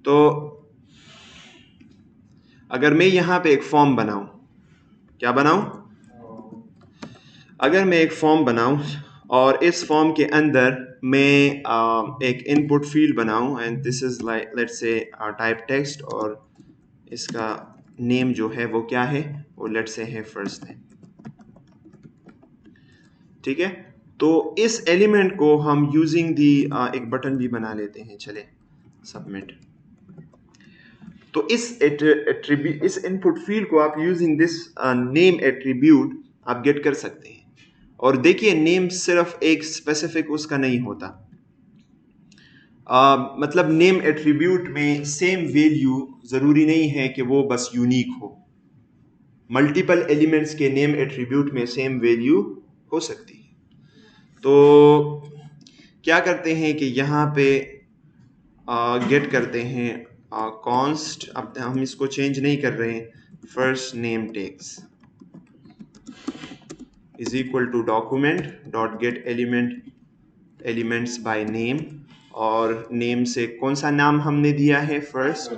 तो अगर मैं यहाँ पे एक फॉर्म बनाऊं, क्या बनाऊं, अगर मैं एक फॉर्म बनाऊं और इस फॉर्म के अंदर मैं एक इनपुट फील्ड बनाऊं, and this is like let's say type text, और इसका नेम जो है वो क्या है, वो लेट्स से है फर्स्ट नेम, ठीक है। तो इस एलिमेंट को हम यूजिंग दी एक बटन भी बना लेते हैं, चले सबमिट। तो इस इनपुट फील्ड को आप यूजिंग दिस नेम एट्रीब्यूट आप गेट कर सकते हैं। और देखिए नेम सिर्फ एक स्पेसिफिक उसका नहीं होता, मतलब नेम एट्रीब्यूट में सेम वैल्यू जरूरी नहीं है कि वो बस यूनिक हो, मल्टीपल एलिमेंट्स के नेम एट्रीब्यूट में सेम वैल्यू हो सकती है। तो क्या करते हैं कि यहाँ पे गेट करते हैं कॉन्स्ट, अब हम इसको चेंज नहीं कर रहे हैं, first name tags is equal to document dot get element elements by name, और नेम से कौन सा नाम हमने दिया है, फर्स्ट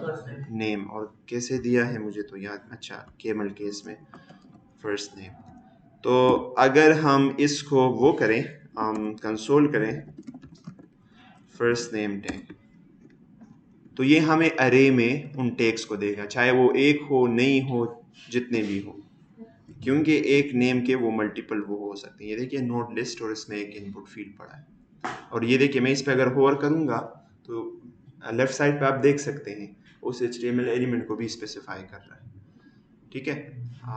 नेम, और कैसे दिया है मुझे तो याद, अच्छा केमल केस में फर्स्ट नेम। तो अगर हम इसको वो करें, कंसोल करें फर्स्ट नेम टैग, तो ये हमें अरे में उन टैग्स को देगा, चाहे वो एक हो नहीं हो जितने भी हो, क्योंकि एक नेम के वो मल्टीपल वो हो सकते हैं। ये देखिए नोड लिस्ट, और इसमें एक इनपुट फील्ड पड़ा है, और ये देखिए मैं इस पे अगर होवर करूंगा तो लेफ्ट साइड पे आप देख सकते हैं उस HTML एलिमेंट को भी स्पेसिफाई कर रहा है। ठीक है,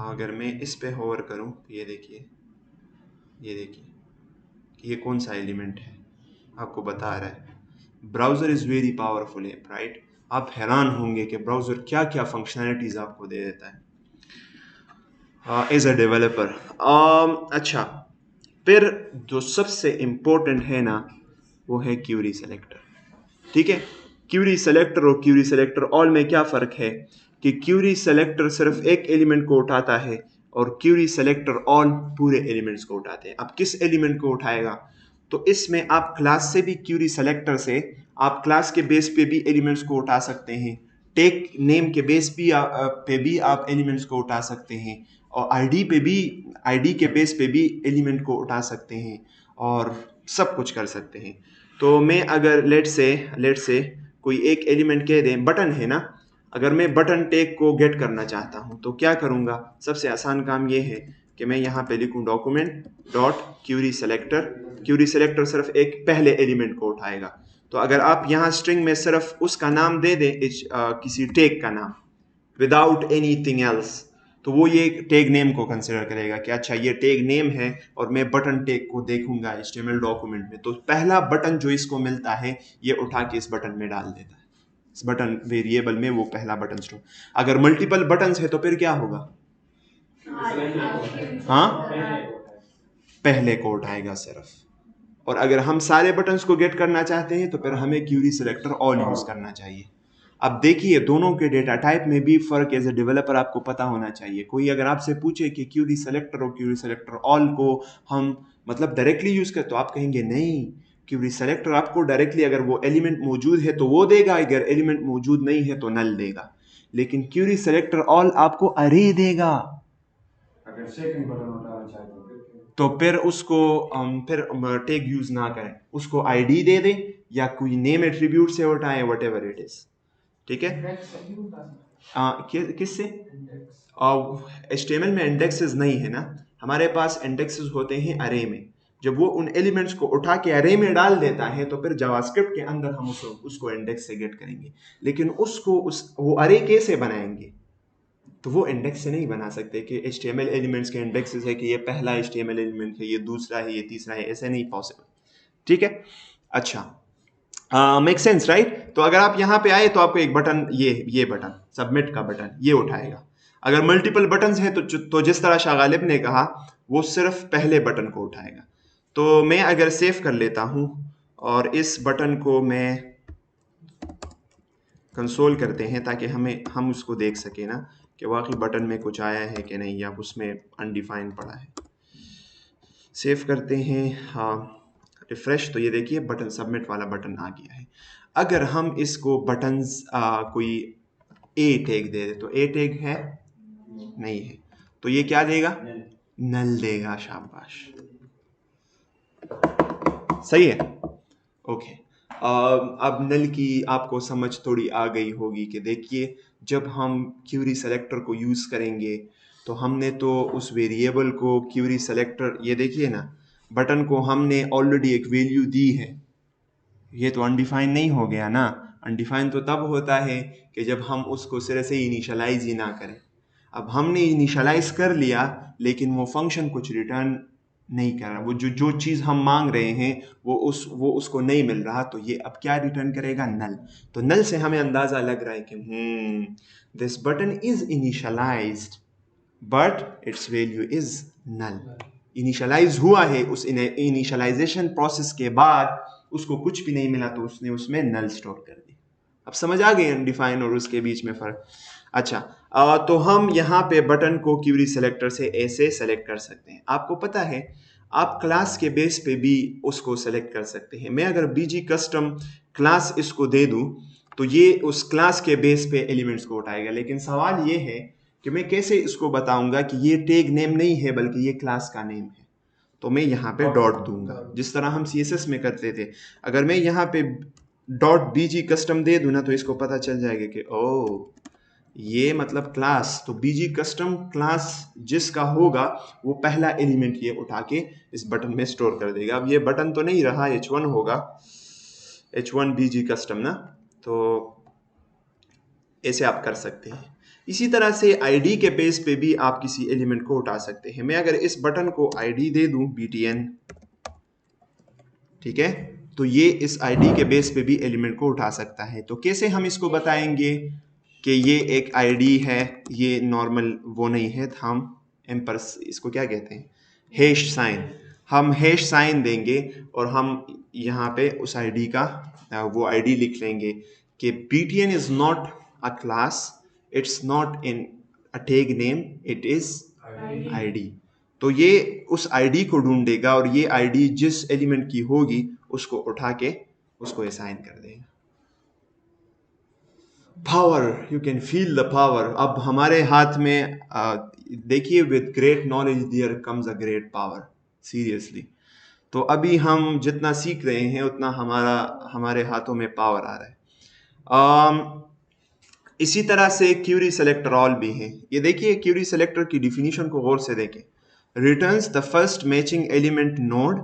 अगर मैं इस पे होवर करूं तो ये देखिए कि ये कौन सा एलिमेंट है, आपको बता रहा है। Browser is very powerful app, right. आप हैरान होंगे कि ब्राउज़र क्या क्या फंक्शनैलिटीज़ आपको दे देता है एज अ डेवलपर। अच्छा, फिर जो सबसे इम्पोर्टेंट है ना, वो है क्यूरी सेलेक्टर। ठीक है, क्यूरी सेलेक्टर और क्यूरी सेलेक्टर ऑल में क्या फ़र्क है कि क्यूरी सेलेक्टर सिर्फ एक एलिमेंट को उठाता है और क्यूरी सेलेक्टर ऑल पूरे एलिमेंट्स को उठाते हैं। अब किस एलिमेंट को उठाएगा, तो इसमें आप क्लास से भी क्यूरी सेलेक्टर से आप क्लास के बेस पे भी एलिमेंट्स को उठा सकते हैं, टेक नेम के बेस पे भी आप एलिमेंट्स को उठा सकते हैं, और आईडी के बेस पे भी एलिमेंट को उठा सकते हैं, और सब कुछ कर सकते हैं। तो मैं अगर लेट से कोई एक एलिमेंट कह दें, बटन है ना, अगर मैं बटन टैग को गेट करना चाहता हूं तो क्या करूंगा, सबसे आसान काम ये है कि मैं यहाँ पे लिखूं document dot query selector. Query selector सिर्फ एक पहले एलिमेंट को उठाएगा। तो अगर आप यहाँ स्ट्रिंग में सिर्फ उसका नाम दे दें, किसी टैग का नाम विदाउट एनीथिंग एल्स, तो वो ये टैग नेम को कंसिडर करेगा कि अच्छा ये टैग नेम है और मैं बटन टैग को देखूंगा HTML डॉक्यूमेंट में, तो पहला बटन जो इसको मिलता है ये उठा के इस बटन में डाल देता है, इस बटन वेरिएबल में वो पहला बटन स्टोर। अगर मल्टीपल बटन्स है तो फिर क्या होगा, हाँ पहले को उठाएगा सिर्फ। और अगर हम सारे बटन्स को गेट करना चाहते हैं तो फिर हमें क्यूरी सिलेक्टर ऑल यूज करना चाहिए। अब देखिए दोनों के डेटा टाइप में भी फर्क एज ए डेवलपर आपको पता होना चाहिए। कोई अगर आपसे पूछे कि क्यूरी सेलेक्टर और क्यूरी सेलेक्टर ऑल को हम मतलब डायरेक्टली यूज कर, तो आप कहेंगे नहीं, क्यूरी सेलेक्टर आपको डायरेक्टली अगर वो एलिमेंट मौजूद है तो वो देगा, अगर एलिमेंट मौजूद नहीं है तो नल देगा, लेकिन क्यूरी सेलेक्टर ऑल आपको अरे देगा। अगर सेकंड बटन उठाना चाहे तो फिर उसको फिर टैग यूज ना करें, उसको आईडी दे दें या कोई नेम एट्रीब्यूट से उठाएं, वट एवर इट इज। ठीक है, किससे, HTML में इंडेक्सेस नहीं है ना, हमारे पास इंडेक्सेस होते हैं अरे में। जब वो उन एलिमेंट्स को उठा के अरे में डाल देता है तो फिर जावास्क्रिप्ट के अंदर हम उसको इंडेक्स से गेट करेंगे, लेकिन वो अरे कैसे बनाएंगे, तो वो इंडेक्स से नहीं बना सकते कि HTML एलिमेंट्स के इंडेक्सेस है कि ये पहला HTML एलिमेंट है, ये दूसरा है, ये तीसरा है, ऐसे नहीं पॉसिबल। ठीक है, अच्छा मेक सेंस राइट। तो अगर आप यहाँ पे आए तो आपको एक बटन, ये बटन सबमिट का बटन ये उठाएगा। अगर मल्टीपल बटन्स हैं तो जिस तरह शाह गालिब ने कहा वो सिर्फ पहले बटन को उठाएगा। तो मैं अगर सेव कर लेता हूँ और इस बटन को मैं कंसोल करते हैं ताकि हम उसको देख सके ना कि वाकई बटन में कुछ आया है कि नहीं, या उसमें अनडिफाइंड पड़ा है। सेव करते हैं, हाँ रिफ्रेश, तो ये देखिए बटन सबमिट वाला बटन आ गया है। अगर हम इसको बटन्स कोई ए टैग दे दे, तो ए टैग है नहीं है, तो ये क्या देगा, नल देगा। शाबाश, सही है, ओके। अब नल की आपको समझ थोड़ी आ गई होगी कि देखिए जब हम क्यूरी सेलेक्टर को यूज करेंगे तो हमने तो उस वेरिएबल को क्यूरी सेलेक्टर, ये देखिए ना बटन को हमने ऑलरेडी एक वैल्यू दी है, ये तो अनडिफाइन नहीं हो गया ना। अनडिफाइन तो तब होता है कि जब हम उसको सिरे से इनिशियलाइज ही ना करें। अब हमने इनिशियलाइज कर लिया लेकिन वो फंक्शन कुछ रिटर्न नहीं कर रहा, वो जो चीज़ हम मांग रहे हैं वो उसको नहीं मिल रहा, तो ये अब क्या रिटर्न करेगा, नल। तो नल से हमें अंदाज़ा लग रहा है कि this button is initialized but its value is null. Initialize हुआ है, उस इनिशियलाइजेशन प्रोसेस के बाद उसको कुछ भी नहीं मिला तो उसने उसमें नल स्टोर कर दी। अब समझ आ गई अनडिफाइन और उसके बीच में फर्क। अच्छा, तो हम यहाँ पे बटन को क्यूरी सेलेक्टर से ऐसे सेलेक्ट कर सकते हैं। आपको पता है आप क्लास के बेस पे भी उसको सेलेक्ट कर सकते हैं। मैं अगर बीजी कस्टम क्लास इसको दे दूं तो ये उस क्लास के बेस पे एलिमेंट्स को उठाएगा, लेकिन सवाल ये है कि मैं कैसे इसको बताऊंगा कि ये टैग नेम नहीं है बल्कि ये क्लास का नेम है। तो मैं यहाँ पे डॉट दूंगा, जिस तरह हम CSS में करते थे। अगर मैं यहाँ पे डॉट बीजी कस्टम दे दूं ना तो इसको पता चल जाएगा कि ओ ये मतलब क्लास, तो बीजी कस्टम क्लास जिसका होगा वो पहला एलिमेंट ये उठा के इस बटन में स्टोर कर देगा। अब ये बटन तो नहीं रहा, H1 होगा, H1 बीजी कस्टम ना, तो ऐसे आप कर सकते हैं। इसी तरह से आईडी के बेस पे भी आप किसी एलिमेंट को उठा सकते हैं। मैं अगर इस बटन को आईडी दे दूं BTN, ठीक है, तो ये इस आईडी के बेस पे भी एलिमेंट को उठा सकता है। तो कैसे हम इसको बताएंगे कि ये एक आईडी है, ये नॉर्मल वो नहीं है, हम एम्पर्स इसको क्या कहते हैं, हैश साइन, हम हैश साइन देंगे और हम यहाँ पे उस आईडी का वो आईडी लिख लेंगे कि BTN is not a class, it's not in a tag name, it is ID. तो ये उस आईडी को ढूंढेगा और ये आईडी जिस एलिमेंट की होगी उसको उठा के उसको असाइन कर देगा। Power, you can feel the power. अब हमारे हाथ में देखिए, with great knowledge there comes a great power, seriously. तो अभी हम जितना सीख रहे हैं उतना हमारे हाथों में पावर आ रहा है। इसी तरह से क्यूरी सेलेक्टर ऑल भी है। ये देखिए क्यूरी सेलेक्टर की डिफिनीशन को गौर से देखें। Returns the first matching element node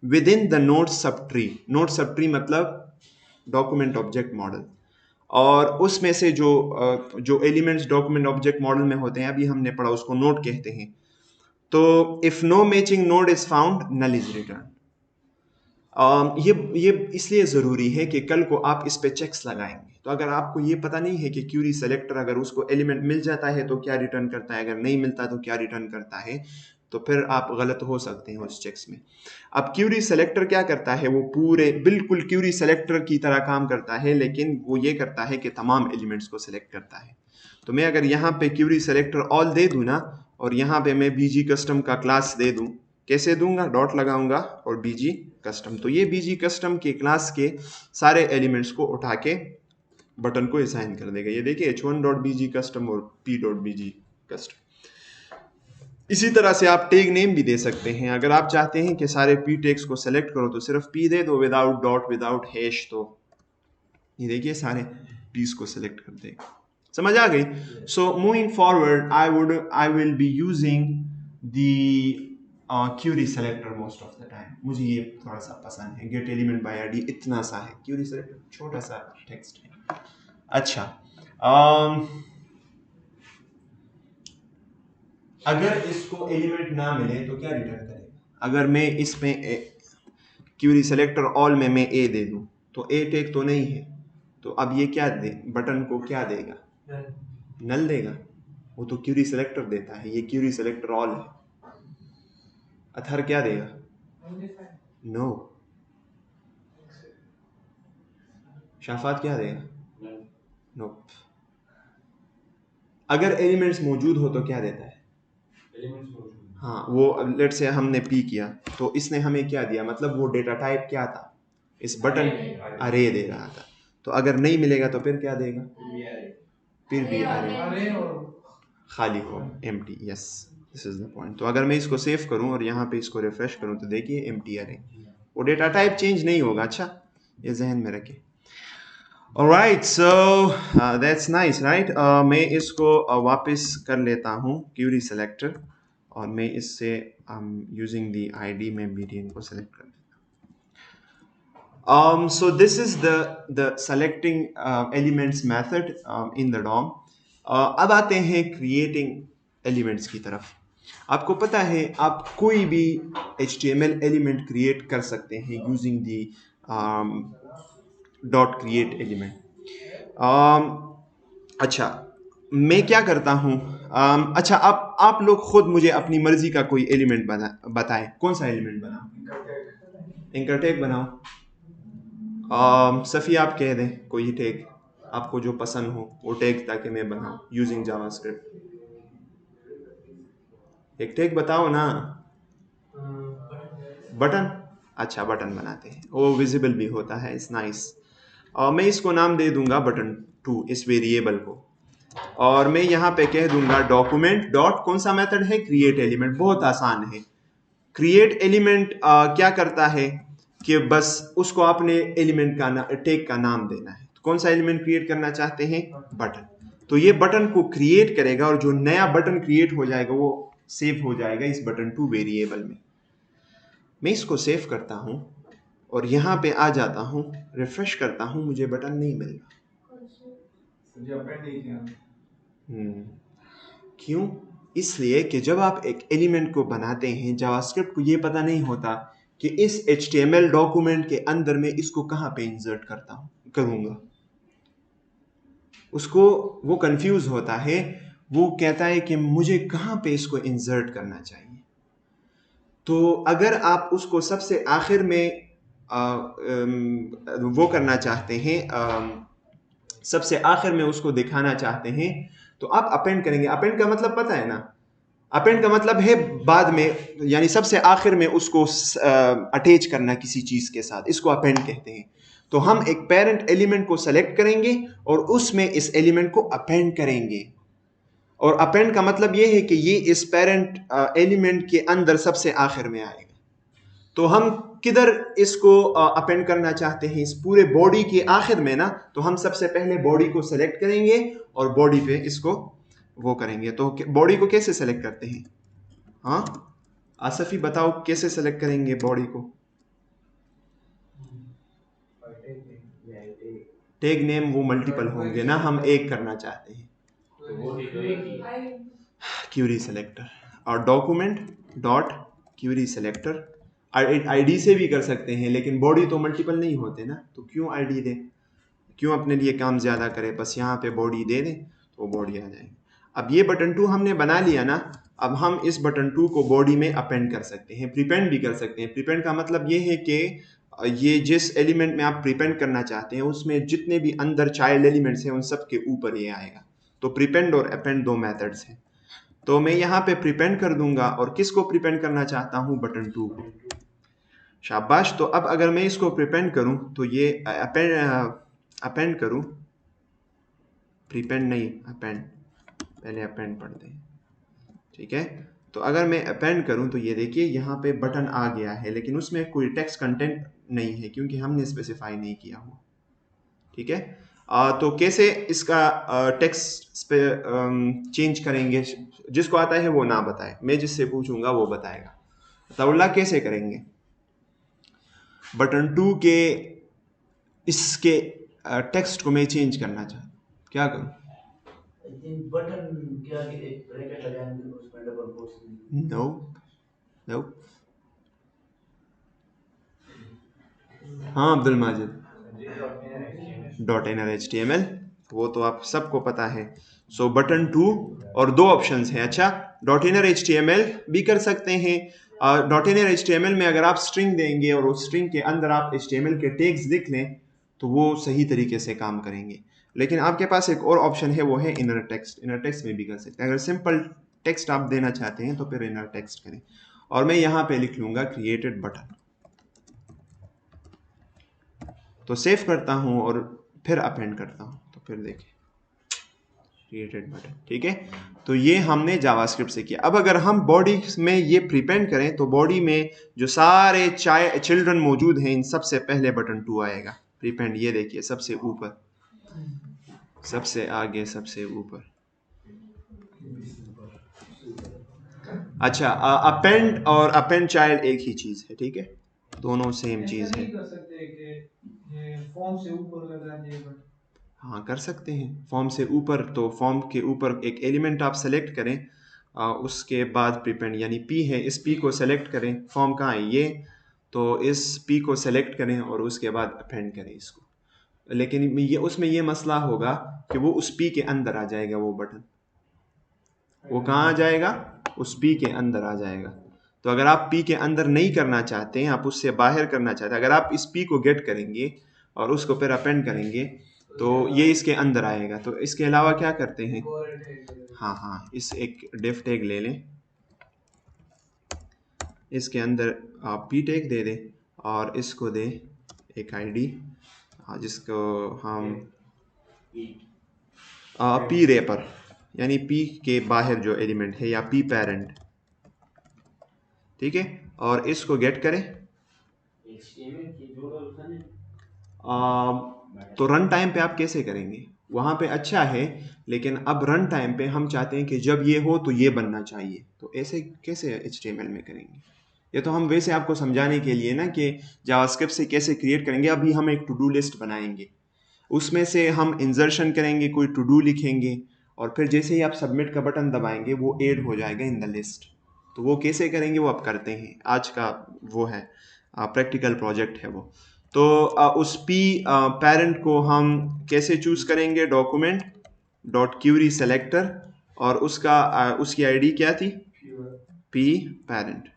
with in the node sub tree. Node sub tree मतलब डॉक्यूमेंट ऑब्जेक्ट मॉडल, और उसमें से जो एलिमेंट्स डॉक्यूमेंट ऑब्जेक्ट मॉडल में होते हैं, अभी हमने पढ़ा, उसको नोड कहते हैं। तो if no matching node is found, null is return. ये इसलिए ज़रूरी है कि कल को आप इस पे चेक्स लगाएंगे। तो अगर आपको ये पता नहीं है कि क्यूरी सेलेक्टर अगर उसको एलिमेंट मिल जाता है तो क्या रिटर्न करता है, अगर नहीं मिलता तो क्या रिटर्न करता है, तो फिर आप गलत हो सकते हैं उस चेक्स में। अब क्यूरी सेलेक्टर क्या करता है, वो पूरे बिल्कुल क्यूरी सेलेक्टर की तरह काम करता है, लेकिन वो ये करता है कि तमाम एलिमेंट्स को सेलेक्ट करता है। तो मैं अगर यहाँ पे क्यूरी सेलेक्टर ऑल दे दूँ ना, और यहाँ पे मैं बीजी कस्टम का क्लास दे दूँ, कैसे दूंगा, डॉट लगाऊंगा और बीजी कस्टम, तो ये बीजी कस्टम के क्लास के सारे एलिमेंट्स को उठा के बटन को असाइन कर देगा। ये देखिए h1.bg कस्टम और p.bg कस्टम। इसी तरह से आप टैग नेम भी दे सकते हैं। अगर आप चाहते हैं कि सारे p टैग्स को सेलेक्ट करो तो सिर्फ p दे दो, विदाउट डॉट विदाउट हैश, तो ये देखिए सारे p's को सेलेक्ट कर देगा। समझ आ गई? So moving forward I will be using the query selector most of the time. मुझे ये थोड़ा सा पसंद है। गेट एलिमेंट बाय आईडी इतना सा है, क्यूरी सेलेक्टर छोटा सा टेक्स्ट है। अच्छा, अगर इसको एलिमेंट ना मिले तो क्या रिटर्न करेगा? अगर मैं इसमें क्यूरी सेलेक्टर ऑल में मैं ए दे दूं तो ए टेक तो नहीं है, तो अब ये क्या दे, बटन को क्या देगा, नल देगा। वो तो क्यूरी सेलेक्टर देता है, ये क्यूरी सेलेक्टर ऑल है। अथर क्या देगा, नो। शाफात क्या देगा, नो। अगर एलिमेंट्स मौजूद हो तो क्या देता है, हाँ, वो लेट से हमने पी किया तो इसने हमें क्या दिया, मतलब वो डेटा टाइप क्या था, इस बटन अरे दे रहा था। तो अगर नहीं मिलेगा तो फिर क्या देगा, फिर भी अरे खाली हो, empty. Yes, this is the point. तो अगर मैं इसको सेव करूं और यहाँ पे इसको रिफ्रेश करूं तो देखिए एम्प्टी अरे, वो डेटा टाइप चेंज नहीं होगा। अच्छा, ये जहन में रखें। Alright, so that's nice, right? मैं इसको वापस कर लेता हूँ क्यूरी सेलेक्टर, और मैं इससे using the ID में BTN को सेलेक्ट कर देता हूँ। So this is the selecting elements method in the DOM. अब आते हैं creating elements की तरफ। आपको पता है आप कोई भी HTML एलिमेंट क्रिएट कर सकते हैं using the dot create element. अच्छा, मैं क्या करता हूँ, अच्छा आप लोग खुद मुझे अपनी मर्जी का कोई एलिमेंट बताएं। कौन सा एलिमेंट बनाओ, एंकर टैग बनाओ। सफ़ी आप कह दें कोई टैग आपको जो पसंद हो वो टैग, ताकि मैं बनाऊँ यूजिंग जावास्क्रिप्ट। एक टैग बताओ ना। बटन, अच्छा बटन बनाते हैं, वो विजिबल भी होता है, इट्स नाइस। और मैं इसको नाम दे दूंगा बटन 2 इस वेरिएबल को, और मैं यहाँ पे कह दूंगा डॉक्यूमेंट डॉट कौन सा मेथड है, क्रिएट एलिमेंट। बहुत आसान है। क्रिएट एलिमेंट क्या करता है कि बस उसको अपने एलिमेंट का टैग का नाम देना है। तो कौन सा एलिमेंट क्रिएट करना चाहते हैं, बटन। तो ये बटन को क्रिएट करेगा और जो नया बटन क्रिएट हो जाएगा वो सेव हो जाएगा इस बटन 2 वेरिएबल में। मैं इसको सेव करता हूं और यहाँ पे आ जाता हूं, रिफ्रेश करता हूं, मुझे बटन नहीं मिल रहा। क्यों? इसलिए कि जब आप एक एलिमेंट को बनाते हैं, जावास्क्रिप्ट को ये पता नहीं होता कि इस HTML डॉक्यूमेंट के अंदर में इसको कहाँ पे इंसर्ट करूंगा। उसको वो कंफ्यूज होता है, वो कहता है कि मुझे कहाँ पे इसको इंसर्ट करना चाहिए। तो अगर आप उसको सबसे आखिर में वो करना चाहते हैं, सबसे आखिर में उसको दिखाना चाहते हैं, तो आप अपेंड करेंगे। अपेंड का मतलब पता है ना, अपेंड का मतलब है बाद में, यानी सबसे आखिर में उसको अटैच करना किसी चीज के साथ, इसको अपेंड कहते हैं। तो हम एक पेरेंट एलिमेंट को सेलेक्ट करेंगे और उसमें इस एलिमेंट को अपेंड करेंगे। और अपेंड का मतलब ये है कि ये इस पेरेंट एलिमेंट के अंदर सबसे आखिर में आएगा। तो हम किधर इसको अपेंड करना चाहते हैं, इस पूरे बॉडी के आखिर में ना, तो हम सबसे पहले बॉडी को सेलेक्ट करेंगे और बॉडी पे इसको वो करेंगे। तो बॉडी को कैसे सेलेक्ट करते हैं? हाँ आसफी बताओ कैसे सेलेक्ट करेंगे बॉडी को? टैग नेम वो मल्टीपल होंगे ना, हम एक करना चाहते हैं, क्यूरी सेलेक्टर। और document dot query selector, ID से भी कर सकते हैं, लेकिन बॉडी तो मल्टीपल नहीं होते ना, तो क्यों आईडी दे, क्यों अपने लिए काम ज्यादा करे, बस यहाँ पे बॉडी दे दें तो बॉडी आ जाएगी। अब ये बटन 2 हमने बना लिया ना, अब हम इस बटन 2 को बॉडी में अपेंड कर सकते हैं, प्रीपेंड भी कर सकते हैं। प्रीपेंड का मतलब ये है कि ये जिस एलिमेंट में आप प्रीपेंड करना चाहते हैं उसमें जितने भी अंदर चाइल्ड एलिमेंट्स हैं उन सब के ऊपर ये आएगा। तो प्रीपेंड और अपेंड दो मेथड्स हैं। तो मैं यहाँ पे प्रीपेंड कर दूंगा, और किसको प्रीपेंड करना चाहता हूँ, बटन 2 को। शाबाश। तो अब अगर मैं इसको प्रीपेंड करूं तो ये अपेंड करूं, प्रीपेंड नहीं अपेंड, पहले अपेंड पढ़ते हैं, ठीक है। तो अगर मैं अपेंड करूं तो ये देखिए यहाँ पे बटन आ गया है, लेकिन उसमें कोई टेक्स्ट कंटेंट नहीं है क्योंकि हमने स्पेसिफाई नहीं किया हुआ, ठीक है। तो कैसे इसका टेक्स्ट पे चेंज करेंगे, जिसको आता है वो ना बताए, मैं जिससे पूछूंगा वो बताएगा। तौला कैसे करेंगे? बटन 2 के इसके टेक्स्ट को मैं चेंज करना चाहता हूँ, क्या करूँ? बटन क्या एक ब्रैकेट लगाएंगे उसमें डबल कोट्स? No no. हाँ अब्दुल माजिद, .NR HTML वो तो आप सबको पता है। सो बटन 2 और दो ऑप्शंस हैं। अच्छा, .NR HTML भी कर सकते हैं। .NR HTML में अगर आप स्ट्रिंग देंगे और उस स्ट्रिंग के अंदर आप HTML के टैग्स लिख लें तो वो सही तरीके से काम करेंगे। लेकिन आपके पास एक और ऑप्शन है, वो है इनर टेक्स्ट। इनर टेक्स्ट में भी कर सकते हैं। अगर सिंपल टेक्स्ट आप देना चाहते हैं तो फिर इनर टेक्स्ट करें। और मैं यहाँ पे लिख लूंगा क्रिएटेड बटन। तो सेव करता हूँ और फिर अपेंड करता हूँ, तो फिर देखिए क्रिएटेड बटन, ठीक है। तो ये हमने जावास्क्रिप्ट से किया। अब अगर हम बॉडी में ये प्रीपेंड करें तो बॉडी में जो सारे चिल्ड्रन मौजूद हैं इन सबसे पहले बटन 2 आएगा प्रीपेंड। ये देखिए सबसे ऊपर, सबसे आगे, सबसे ऊपर। अच्छा, अपेंड और अपेंड चाइल्ड एक ही चीज है, ठीक है, दोनों सेम चीज है। कर सकते हैं कि ये फॉर्म से ऊपर लगा दिए, बट हाँ कर सकते हैं फॉर्म से ऊपर। तो फॉर्म के ऊपर एक एलिमेंट आप सेलेक्ट करें, उसके बाद प्रीपेंड यानी P है, इस P को सेलेक्ट करें। फॉर्म कहाँ है ये, तो इस P को सेलेक्ट करें और उसके बाद अपेंड करें इसको। लेकिन ये उसमें ये मसला होगा कि वो उस P के अंदर आ जाएगा, वो बटन वो कहाँ आ जाएगा, उस P के अंदर आ जाएगा। तो अगर आप P के अंदर नहीं करना चाहते हैं, आप उससे बाहर करना चाहते हैं, अगर आप इस P को गेट करेंगे और उसको फिर अपेंड करेंगे तो ये इसके अंदर आएगा। तो इसके अलावा क्या करते हैं, हाँ इस एक डिफ टैग ले लें, इसके अंदर पी टैग दे दे और इसको दे एक आईडी जिसको हम पी रेपर यानी पी के बाहर जो एलिमेंट है या पी पेरेंट, ठीक है, और इसको गेट करें। तो रन टाइम पे आप कैसे करेंगे, वहाँ पे अच्छा है, लेकिन अब रन टाइम पे हम चाहते हैं कि जब ये हो तो ये बनना चाहिए, तो ऐसे कैसे HTML में करेंगे? ये तो हम वैसे आपको समझाने के लिए ना कि जावास्क्रिप्ट से कैसे क्रिएट करेंगे। अभी हम एक टू डू लिस्ट बनाएंगे, उसमें से हम इंसर्शन करेंगे, कोई टू डू लिखेंगे और फिर जैसे ही आप सबमिट का बटन दबाएंगे वो ऐड हो जाएगा इन द लिस्ट। तो वो कैसे करेंगे वो आप करते हैं, आज का वो है प्रैक्टिकल प्रोजेक्ट है वो। तो उस पी पेरेंट को हम कैसे चूज करेंगे, डॉक्यूमेंट डॉट क्यूरी सेलेक्टर और उसका उसकी आईडी क्या थी, पी पेरेंट,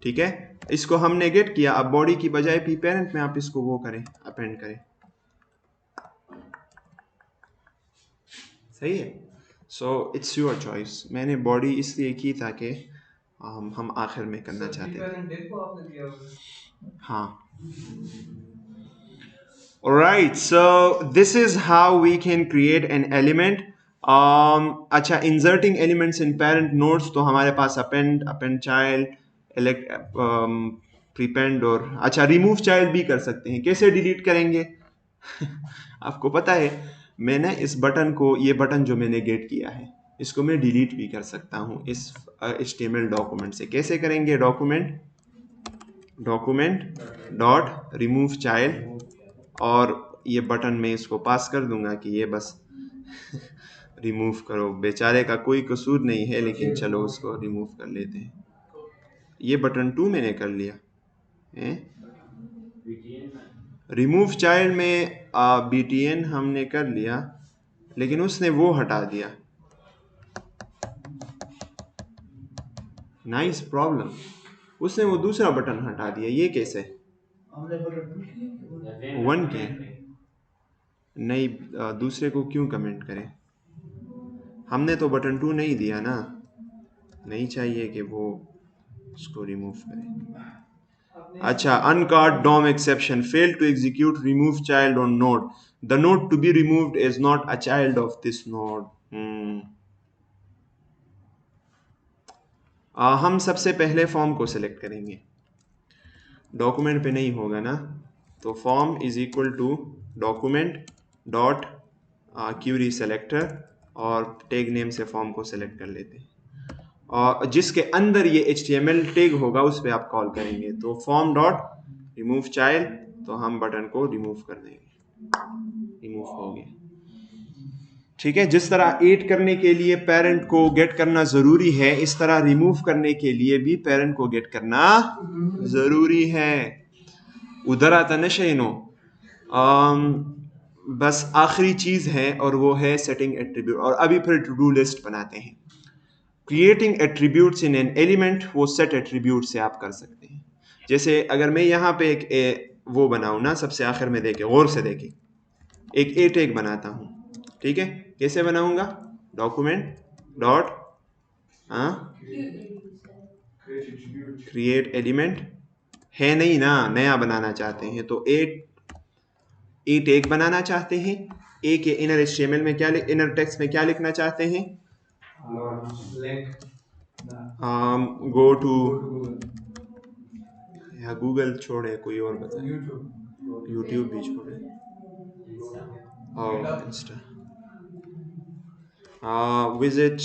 ठीक है। इसको हमने गेट किया, अब बॉडी की बजाय पी पेरेंट में आप इसको वो करें, अपेंड करें, सही है। So it's your choice. मैंने बॉडी इसलिए की ताकि हम आखिर में करना चाहते थे। देखो आपने किया होगा। हाँ, alright, so this is how we can create an element. अच्छा, inserting elements in parent nodes, तो हमारे पास append child, prepend और अच्छा remove child भी कर सकते हैं। कैसे डिलीट करेंगे आपको पता है, मैंने इस बटन को, ये बटन जो मैंने गेट किया है, इसको मैं डिलीट भी कर सकता हूँ इस HTML डॉक्यूमेंट से। कैसे करेंगे, डॉक्यूमेंट डॉट रिमूव चाइल्ड और ये बटन में इसको पास कर दूंगा कि ये बस रिमूव करो। बेचारे का कोई कसूर नहीं है, लेकिन चलो उसको रिमूव कर लेते हैं। ये बटन 2 मैंने कर लिया, रिमूव चाइल्ड में BTN हमने कर लिया, लेकिन उसने वो हटा दिया। नाइस प्रॉब्लम, उसने वो दूसरा बटन हटा दिया। ये कैसे? हमने बटन 1 किया नहीं, दूसरे को क्यों कमेंट करें, हमने तो बटन 2 नहीं दिया ना, नहीं चाहिए कि वो उसको रिमूव करें। अच्छा, uncaught DOM exception, failed to execute remove child on node, the node to be removed is not a child of this node. हम सबसे पहले फॉर्म को सिलेक्ट करेंगे, डॉक्यूमेंट पे नहीं होगा ना, तो form is equal to document dot query selector और टैग नेम से फॉर्म को सिलेक्ट कर लेते हैं, और जिसके अंदर ये HTML टैग होगा उस पर आप कॉल करेंगे। तो फॉर्म डॉट रिमूव चाइल्ड, तो हम बटन को रिमूव कर देंगे, रिमूव हो गया, ठीक है। जिस तरह ऐड करने के लिए पेरेंट को गेट करना जरूरी है, इस तरह रिमूव करने के लिए भी पेरेंट को गेट करना जरूरी है। उधर आता नशेनो बस आखिरी चीज है और वो है सेटिंग एट्रीब्यूट, और अभी फिर टू डू लिस्ट बनाते हैं। Creating attributes in an element, वो सेट एट्रीब्यूट से आप कर सकते हैं। जैसे अगर मैं यहाँ पे एक वो बनाऊँ ना, सबसे आखिर में देखें, गौर से देखें, एक ए टैग बनाता हूँ, ठीक है। कैसे बनाऊंगा, डॉक्यूमेंट डॉट क्रिएट एलिमेंट, है नहीं ना, नया बनाना चाहते हैं, तो ए टैग बनाना चाहते हैं। ए के इनर HTML में क्या, इनर टेक्स्ट में क्या लिखना चाहते हैं, गो टू, या गूगल छोड़े कोई और बताए, यूट्यूब भी छोड़े, और इंस्टा, विजिट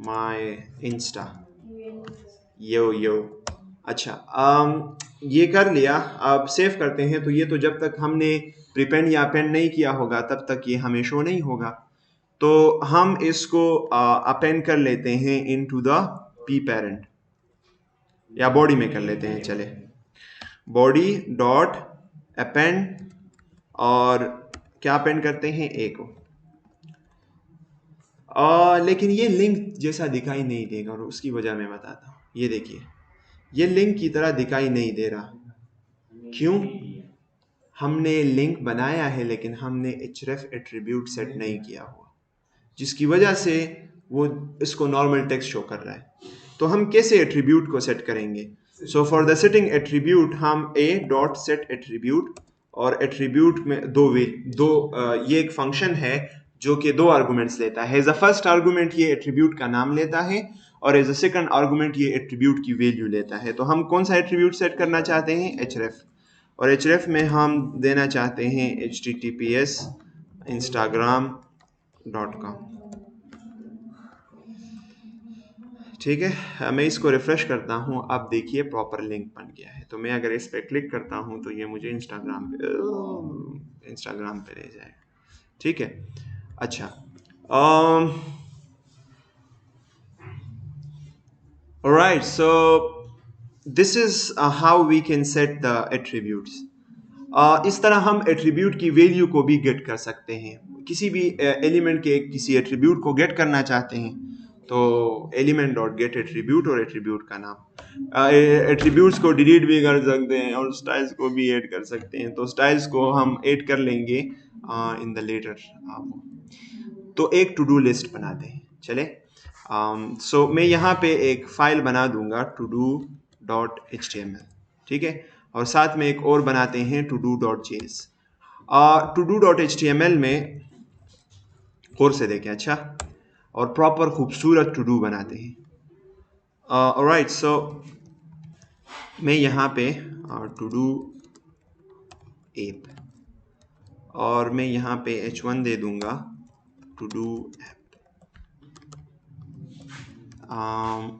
माय इंस्टा, यो। अच्छा, ये कर लिया, अब सेव करते हैं। तो ये तो जब तक हमने प्रीपेंड या अपेंड नहीं किया होगा तब तक ये हमें शो नहीं होगा, तो हम इसको अपेंड कर लेते हैं इनटू द पी पेरेंट, या बॉडी में कर लेते हैं, चले बॉडी डॉट अपेंड, और क्या अपेंड करते हैं, ए को। लेकिन ये लिंक जैसा दिखाई नहीं देगा, और उसकी वजह मैं बताता हूँ। ये देखिए, ये लिंक की तरह दिखाई नहीं दे रहा, क्यों? हमने लिंक बनाया है लेकिन हमने href एट्रीब्यूट सेट नहीं किया हुआ, जिसकी वजह से वो इसको नॉर्मल टेक्स्ट शो कर रहा है। तो हम कैसे एट्रीब्यूट को सेट करेंगे? So for the setting attribute हम a डॉट सेट एट्रीब्यूट, और एट्रीब्यूट में ये एक फंक्शन है जो कि दो आर्गुमेंट्स लेता है। एज अ फर्स्ट आर्गुमेंट ये एट्रीब्यूट का नाम लेता है, और एज अ सेकंड आर्गुमेंट ये एट्रीब्यूट की वैल्यू लेता है। तो हम कौन सा एट्रीब्यूट सेट करना चाहते हैं? href, और href में हम देना चाहते हैं https instagram.com। ठीक है, मैं इसको रिफ्रेश करता हूँ, आप देखिए प्रॉपर लिंक बन गया है। तो मैं अगर इस पर क्लिक करता हूँ तो ये मुझे इंस्टाग्राम पे ले जाएगा। ठीक है, अच्छा, alright, so this is how we can set the attributes. इस तरह हम एट्रीब्यूट की वैल्यू को भी गेट कर सकते हैं। किसी भी एलिमेंट के किसी एट्रीब्यूट को गेट करना चाहते हैं तो एलिमेंट डॉट गेट एट्रीब्यूट, और एट्रीब्यूट का नाम। एट्रीब्यूट्स को डिलीट भी कर सकते हैं और स्टाइल्स को भी ऐड कर सकते हैं। तो स्टाइल्स को हम ऐड कर लेंगे इन द लेटर। तो एक टू डू लिस्ट बनाते हैं, चले। सो मैं यहाँ पे एक फाइल बना दूंगा todo.html, ठीक है, और साथ में एक और बनाते हैं todo.js। todo.html में और से देखें, अच्छा, और प्रॉपर खूबसूरत टू डू बनाते हैं। ऑलराइट, सो मैं यहाँ पे टू डू ऐप, और मैं यहाँ पे h1 दे दूंगा टू डू ऐप,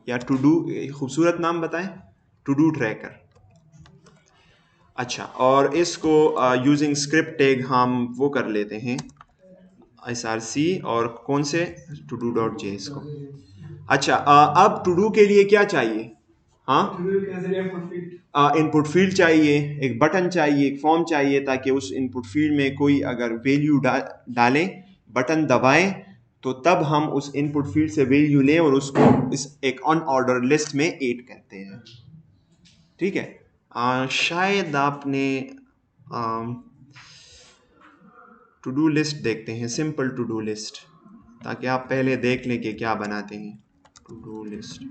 या टू डू, खूबसूरत नाम बताएं, टू डू ट्रैकर। अच्छा, और इसको यूजिंग स्क्रिप्ट टैग हम वो कर लेते हैं src, और कौन से todo.js को। अच्छा, अब टू डू के लिए क्या चाहिए? हाँ, इनपुट फील्ड चाहिए, एक बटन चाहिए, एक फॉर्म चाहिए, ताकि उस इनपुट फील्ड में कोई अगर वैल्यू डालें, बटन दबाएं, तो तब हम उस इनपुट फील्ड से वैल्यू लें और उसको इस एक अनऑर्डर लिस्ट में ऐड करते हैं। ठीक है, शायद आपने टू डू लिस्ट देखते हैं, सिंपल टू डू लिस्ट, ताकि आप पहले देख लें कि क्या बनाते हैं। टू डू लिस्ट,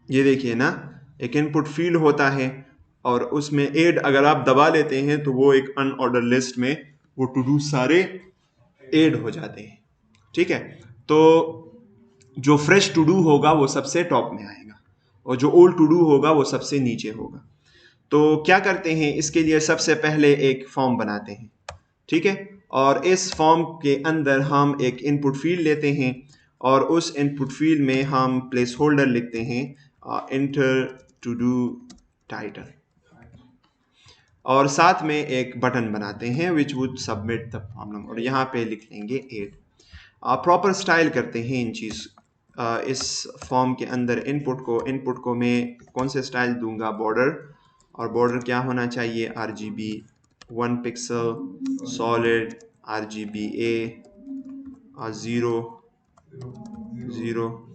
ये देखिए ना, एक इनपुट फील्ड होता है और उसमें ऐड अगर आप दबा लेते हैं तो वो एक अनऑर्डर लिस्ट में वो टू डू सारे ऐड हो जाते हैं। ठीक है, तो जो फ्रेश टू डू होगा वो सबसे टॉप में आएगा, और जो ओल्ड टू डू होगा वो सबसे नीचे होगा। तो क्या करते हैं, इसके लिए सबसे पहले एक फॉर्म बनाते हैं। ठीक है, और इस फॉर्म के अंदर हम एक इनपुट फील्ड लेते हैं, और उस इनपुट फील्ड में हम प्लेस होल्डर लिखते हैं एंटर टू डू टाइटल, और साथ में एक बटन बनाते हैं which would submit the problem, और यहाँ पे लिख लेंगे ऐड। प्रॉपर स्टाइल करते हैं इन चीज़, इस फॉर्म के अंदर इनपुट को मैं कौन से स्टाइल दूंगा, बॉर्डर, और बॉर्डर क्या होना चाहिए, RGB 1 पिक्सल, सॉलिड, RGBA 0 0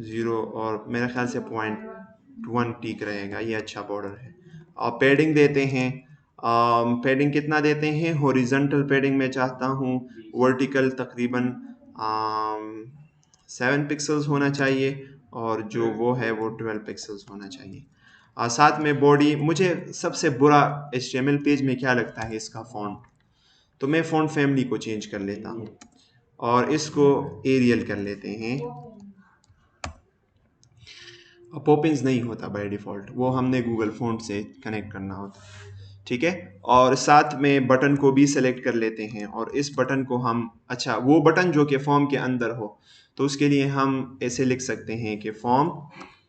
0, और मेरे ख्याल से 0.1 ठीक रहेगा, ये अच्छा बॉर्डर है। और पैडिंग देते हैं, पैडिंग कितना देते हैं, हॉरिजॉन्टल पैडिंग में चाहता हूँ, वर्टिकल तकरीबन 7 पिक्सल्स होना चाहिए, और जो वो है वो 12 पिक्सल्स होना चाहिए। साथ में बॉडी, मुझे सबसे बुरा HTML पेज में क्या लगता है, इसका फॉन्ट, तो मैं फॉन्ट फैमिली को चेंज कर लेता हूँ और इसको एरियल कर लेते हैं। पॉपिंस नहीं होता बाय डिफ़ॉल्ट, वो हमने गूगल फॉन्ट से कनेक्ट करना होता। ठीक है, और साथ में बटन को भी सेलेक्ट कर लेते हैं, और इस बटन को हम, अच्छा, वो बटन जो कि फॉर्म के अंदर हो, तो उसके लिए हम ऐसे लिख सकते हैं कि फॉर्म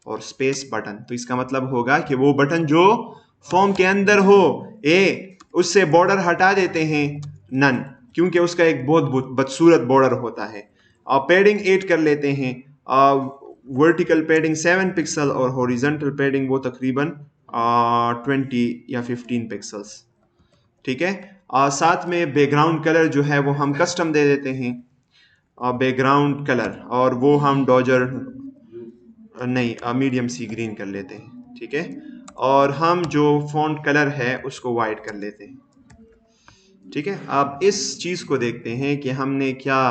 और स्पेस बटन। तो इसका मतलब होगा कि वो बटन जो फॉर्म के अंदर हो, उससे बॉर्डर हटा देते हैं नन, क्योंकि उसका एक बहुत बदसूरत बॉर्डर होता है। पैडिंग 8 कर लेते हैं, वर्टिकल पैडिंग 7 पिक्सल, और हॉरिजॉन्टल पैडिंग वो तकरीबन 20 या 15 पिक्सल्स। ठीक है, साथ में बैकग्राउंड कलर जो है वो हम कस्टम दे देते हैं, बैकग्राउंड कलर, और वो हम डॉजर नहीं, मीडियम सी ग्रीन कर लेते हैं। ठीक है, और हम जो फॉन्ट कलर है उसको वाइट कर लेते हैं। ठीक है, अब इस चीज़ को देखते हैं कि हमने क्या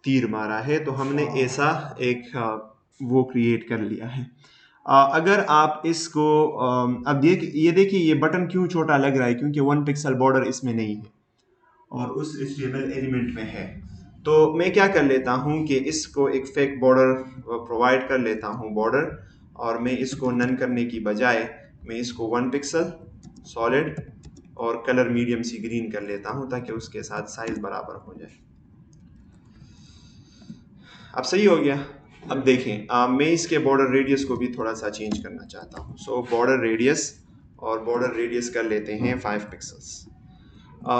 तीर मारा है। तो हमने ऐसा एक वो क्रिएट कर लिया है। अगर आप इसको अब ये देखिए ये बटन क्यों छोटा लग रहा है, क्योंकि 1 पिक्सल बॉर्डर इसमें नहीं है और उस HTML एलिमेंट में है। तो मैं क्या कर लेता हूँ कि इसको एक फेक बॉर्डर प्रोवाइड कर लेता हूँ बॉर्डर, और मैं इसको नन करने की बजाय मैं इसको 1 पिक्सल सॉलिड और कलर मीडियम सी ग्रीन कर लेता हूँ ताकि उसके साथ साइज बराबर हो जाए। अब सही हो गया। अब देखें मैं इसके बॉर्डर रेडियस को भी थोड़ा सा चेंज करना चाहता हूँ। सो बॉर्डर रेडियस, और बॉर्डर रेडियस कर लेते हैं 5 पिक्सल्स।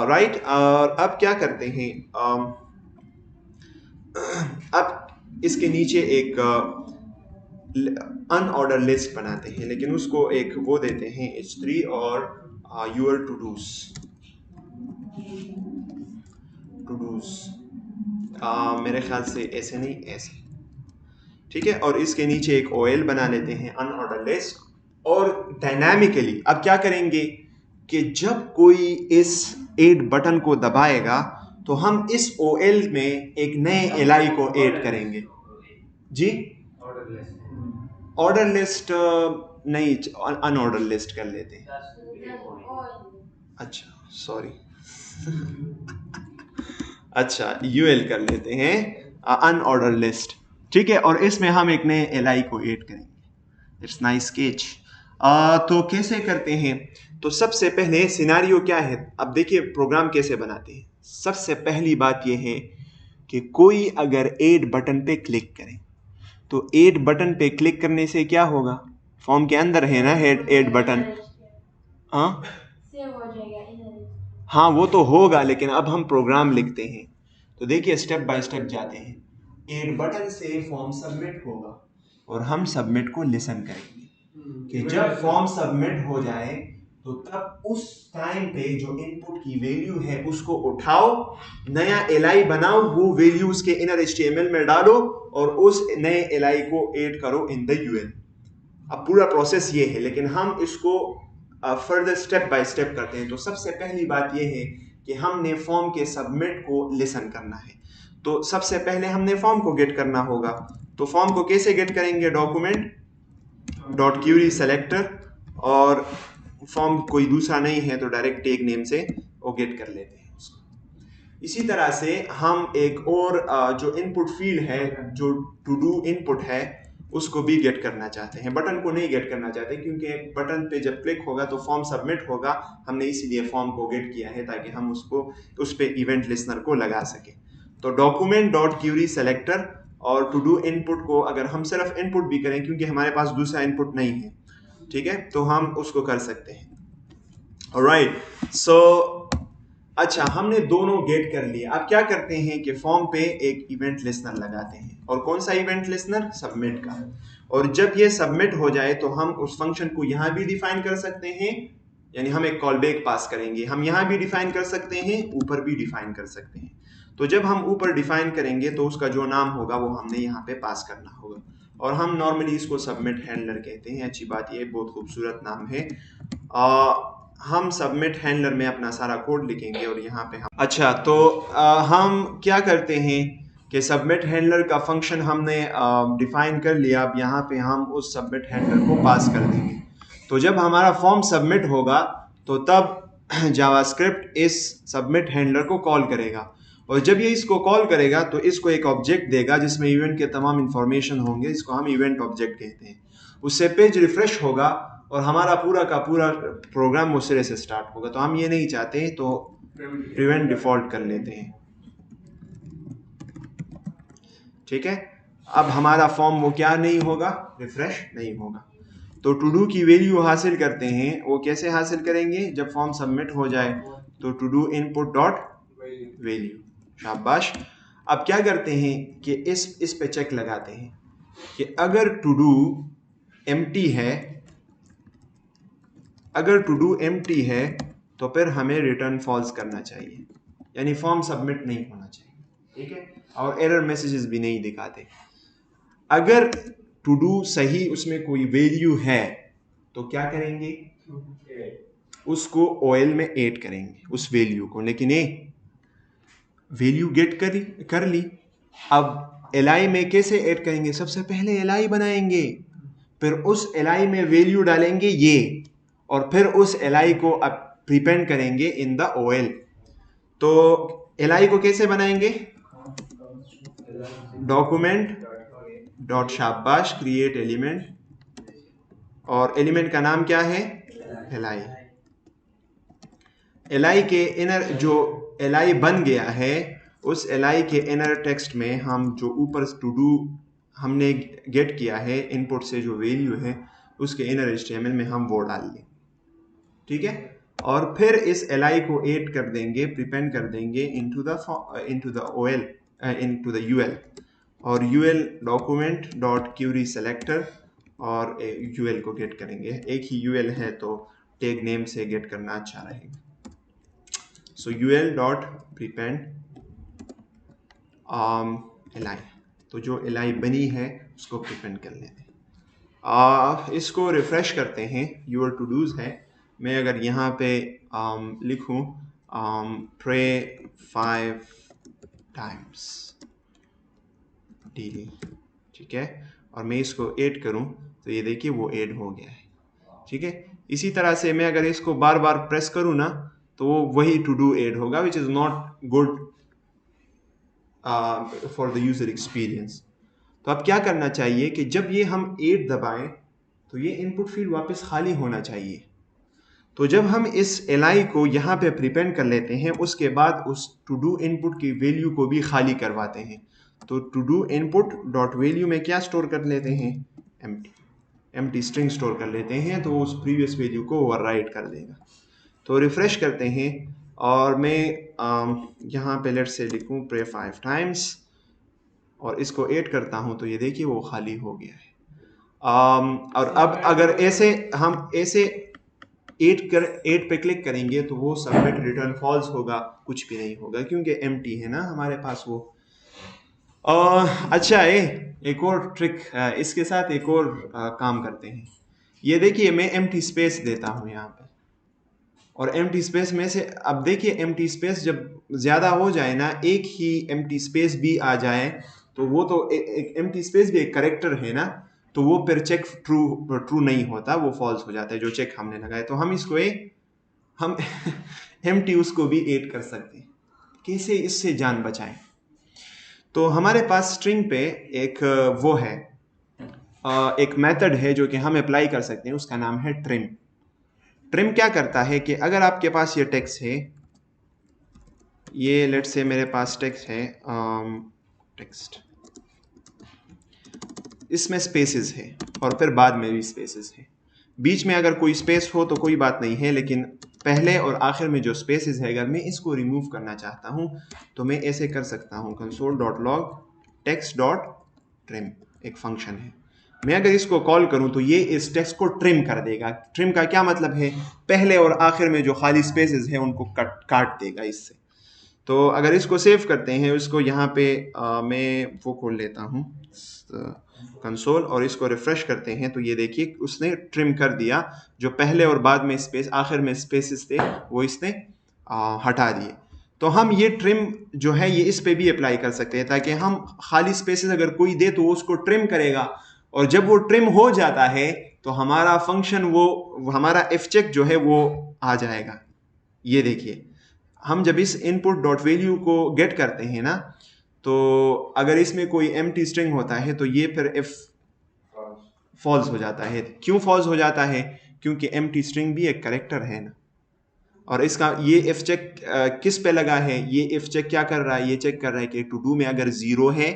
राइट, और अब क्या करते हैं, अब इसके नीचे एक अनऑर्डर लिस्ट बनाते हैं, लेकिन उसको एक वो देते हैं h3 और यूर टू डूज मेरे ख्याल से ऐसे नहीं, ऐसे। ठीक है, और इसके नीचे एक OL बना लेते हैं अनऑर्डर लिस्ट। और डायनामिकली अब क्या करेंगे कि जब कोई इस ऐड बटन को दबाएगा तो हम इस OL में एक नए LI को ऐड करेंगे। जी, ऑर्डर लिस्ट नहीं, अनऑर्डर लिस्ट कर लेते हैं। अच्छा सॉरी अच्छा UL कर लेते हैं अनऑर्डर लिस्ट। ठीक है, और इसमें हम एक नए LI को ऐड करेंगे। It's nice sketch. तो कैसे करते हैं, तो सबसे पहले सिनारियो क्या है, अब देखिए प्रोग्राम कैसे बनाते हैं। सबसे पहली बात यह है कि कोई अगर ऐड बटन पे क्लिक करे तो ऐड बटन पे क्लिक करने से क्या होगा, फॉर्म के अंदर है ना ऐड बटन, हाँ हाँ वो तो होगा, लेकिन अब हम प्रोग्राम लिखते हैं तो देखिए स्टेप बाय स्टेप जाते हैं। ऐड बटन से फॉर्म सबमिट होगा और हम सबमिट को लिसन करेंगे कि जब फॉर्म सबमिट हो जाए तो तब उस टाइम पे जो इनपुट की वैल्यू है उसको उठाओ, नया LI बनाओ, वो वैल्यू उसके इनर HTML में डालो और उस नए LI को ऐड करो इन द UL। अब पूरा प्रोसेस ये है, लेकिन हम इसको फर्दर स्टेप बाय स्टेप करते हैं। तो सबसे पहली बात ये है कि हमने फॉर्म के सबमिट को लिसन करना है। तो सबसे पहले हमने फॉर्म को गेट करना होगा। तो फॉर्म को कैसे गेट करेंगे, डॉक्यूमेंट डॉट क्यूरी सेलेक्टर, और फॉर्म कोई दूसरा नहीं है तो डायरेक्ट टैग नेम से वो गेट कर लेते हैं उसको। इसी तरह से हम एक और जो इनपुट फील्ड है, जो टू डू इनपुट है, उसको भी गेट करना चाहते हैं। बटन को नहीं गेट करना चाहते क्योंकि बटन पे जब क्लिक होगा तो फॉर्म सबमिट होगा, हमने इसीलिए फॉर्म को गेट किया है ताकि हम उसको उस पे इवेंट लिस्नर को लगा सके। तो डॉक्यूमेंट डॉट क्यूरी सेलेक्टर और टू डू इनपुट को अगर हम सिर्फ इनपुट भी करें क्योंकि हमारे पास दूसरा इनपुट नहीं है, ठीक है, तो हम उसको कर सकते हैं। ऑलराइट, सो अच्छा हमने दोनों गेट कर लिए। अब क्या करते हैं कि फॉर्म पे एक इवेंट लिस्नर लगाते हैं, और कौन सा इवेंट लिस्नर, सबमिट का। और जब ये सबमिट हो जाए तो हम उस फंक्शन को यहाँ भी डिफाइन कर सकते हैं, यानी हम एक कॉल बैक पास करेंगे। हम यहाँ भी डिफाइन कर सकते हैं, ऊपर भी डिफाइन कर सकते हैं। तो जब हम ऊपर डिफाइन करेंगे तो उसका जो नाम होगा वो हमने यहाँ पे पास करना होगा, और हम नॉर्मली इसको सबमिट हैंडलर कहते हैं। अच्छी बात ये बहुत खूबसूरत नाम है। हम सबमिट हैंडलर में अपना सारा कोड लिखेंगे और यहाँ पे हम अच्छा तो हम क्या करते हैं कि सबमिट हैंडलर का फंक्शन हमने डिफाइन कर लिया। अब यहाँ पे हम उस सबमिट हैंडलर को पास कर देंगे। तो जब हमारा फॉर्म सबमिट होगा तो तब जावास्क्रिप्ट इस सबमिट हैंडलर को कॉल करेगा, और जब ये इसको कॉल करेगा तो इसको एक ऑब्जेक्ट देगा जिसमें इवेंट के तमाम इंफॉर्मेशन होंगे। इसको हम इवेंट ऑब्जेक्ट कहते हैं। उससे पेज रिफ्रेश होगा और हमारा पूरा का पूरा प्रोग्राम उस सिरे से स्टार्ट होगा। तो हम ये नहीं चाहते तो प्रिवेंट डिफॉल्ट कर लेते हैं। ठीक है, अब हमारा फॉर्म वो क्या नहीं होगा, रिफ्रेश नहीं होगा। तो टू डू की वैल्यू हासिल करते हैं, वो कैसे हासिल करेंगे, जब फॉर्म सबमिट हो जाए तो to do input dot value. शाबाश। अब क्या करते हैं कि इस पे चेक लगाते हैं कि अगर टू डू एम्प्टी है, अगर टू डू एम्प्टी है तो फिर हमें रिटर्न फॉल्स करना चाहिए, यानी फॉर्म सबमिट नहीं होना चाहिए। ठीक है, और एरर मैसेजेस भी नहीं दिखाते। अगर टू डू सही उसमें कोई वैल्यू है तो क्या करेंगे, उसको OL में ऐड करेंगे उस वैल्यू को, लेकिन ये वैल्यू गेट कर ली। अब LI में कैसे ऐड करेंगे, सबसे पहले LI बनाएंगे, फिर उस LI में वैल्यू डालेंगे ये, और फिर उस LI को अब प्रीपेंड करेंगे इन द OL। तो LI को कैसे बनाएंगे, डॉक्यूमेंट डॉट शाबाश क्रिएट एलिमेंट, और एलिमेंट का नाम क्या है, LI। LI के इनर जो LI बन गया है, उस LI के इनर टेक्स्ट में हम जो ऊपर टू डू हमने गेट किया है इनपुट से जो वैल्यू है, उसके इनर HTML में हम वो डाल देंगे, ठीक है। और फिर इस LI को ऐड कर देंगे, प्रीपेंड कर देंगे into the OL, into the UL, और UL document dot query selector, और UL को गेट करेंगे। एक ही UL है तो टैग नेम से गेट करना अच्छा रहेगा। सो UL डॉट प्रीपेंड LI, तो जो LI बनी है उसको प्रीपेंड कर लेते हैं। इसको रिफ्रेश करते हैं, यूर टू डूज है। मैं अगर यहाँ पे लिखूँ प्रे 5 times डेली, ठीक है, और मैं इसको ऐड करूँ तो ये देखिए वो ऐड हो गया है, ठीक है। इसी तरह से मैं अगर इसको बार बार प्रेस करूँ ना तो वही टू डू ऐड होगा, which is not good for the user experience. तो अब क्या करना चाहिए कि जब ये हम 8 दबाएं तो ये इनपुट फील्ड वापस खाली होना चाहिए। तो जब हम इस LI को यहाँ पे प्रीपेंड कर लेते हैं, उसके बाद उस टू डू इनपुट की वैल्यू को भी खाली करवाते हैं। तो to do input dot value में क्या स्टोर कर लेते हैं, एम्प्टी स्ट्रिंग स्टोर कर लेते हैं, तो उस प्रीवियस वैल्यू को ओवरराइट कर देगा। तो रिफ्रेश करते हैं, और मैं यहाँ पे लेट से लिखूँ प्रे 5 times, और इसको ऐड करता हूँ तो ये देखिए वो खाली हो गया है। और अब अगर ऐसे हम ऐसे 8 पे क्लिक करेंगे तो वो सबमिट रिटर्न फॉल्स होगा, कुछ भी नहीं होगा क्योंकि एम्प्टी है ना हमारे पास वो। अच्छा है, एक और ट्रिक इसके साथ एक और काम करते हैं। ये देखिए मैं एम्प्टी स्पेस देता हूँ यहाँ पे, और एम्प्टी स्पेस में से अब देखिए एम्प्टी स्पेस जब ज़्यादा हो जाए ना, एक ही एम्प्टी स्पेस भी आ जाए तो वो तो एक एम्प्टी स्पेस भी एक करेक्टर है ना, तो वो फिर चेक ट्रू नहीं होता, वो फॉल्स हो जाता है जो चेक हमने लगाया। तो हम इसको हम एम्प्टी उसको भी ऐड कर सकते हैं। कैसे इससे जान बचाएं, तो हमारे पास स्ट्रिंग पे एक वो है, एक मेथड है जो कि हम अप्लाई कर सकते हैं, उसका नाम है ट्रिम। ट्रिम क्या करता है कि अगर आपके पास ये टेक्स्ट है, ये लेट से मेरे पास टेक्स्ट है, टेक्स्ट इसमें स्पेसेस है और फिर बाद में भी स्पेसेस है, बीच में अगर कोई स्पेस हो तो कोई बात नहीं है, लेकिन पहले और आखिर में जो स्पेसेस है अगर मैं इसको रिमूव करना चाहता हूं तो मैं ऐसे कर सकता हूं, console.log text.trim एक फंक्शन है। मैं अगर इसको कॉल करूं तो ये इस टेक्स्ट को ट्रिम कर देगा। ट्रिम का क्या मतलब है, पहले और आखिर में जो खाली स्पेसेस है उनको काट देगा इससे। तो अगर इसको सेव करते हैं, इसको यहाँ पे मैं वो खोल लेता हूँ कंसोल, और इसको रिफ्रेश करते हैं तो ये देखिए उसने ट्रिम कर दिया, जो पहले और बाद में स्पेस आखिर में स्पेसेस थे वो इसने हटा दिए। तो हम ये ट्रिम जो है ये इस पे भी अप्लाई कर सकते हैं, ताकि हम खाली स्पेसेस अगर कोई दे तो वो उसको ट्रिम करेगा, और जब वो ट्रिम हो जाता है तो हमारा फंक्शन वो हमारा fcheck जो है वो आ जाएगा। ये देखिए हम जब इस इनपुट डॉट वैल्यू को गेट करते हैं ना, तो अगर इसमें कोई एम्प्टी स्ट्रिंग होता है तो ये फिर if फॉल्स हो जाता है। क्यों फॉल्स हो जाता है, क्योंकि एम्प्टी स्ट्रिंग भी एक कैरेक्टर है ना, और इसका ये इफ चेक किस पे लगा है, ये इफ चेक क्या कर रहा है, ये चेक कर रहा है कि टू डू में अगर 0 है,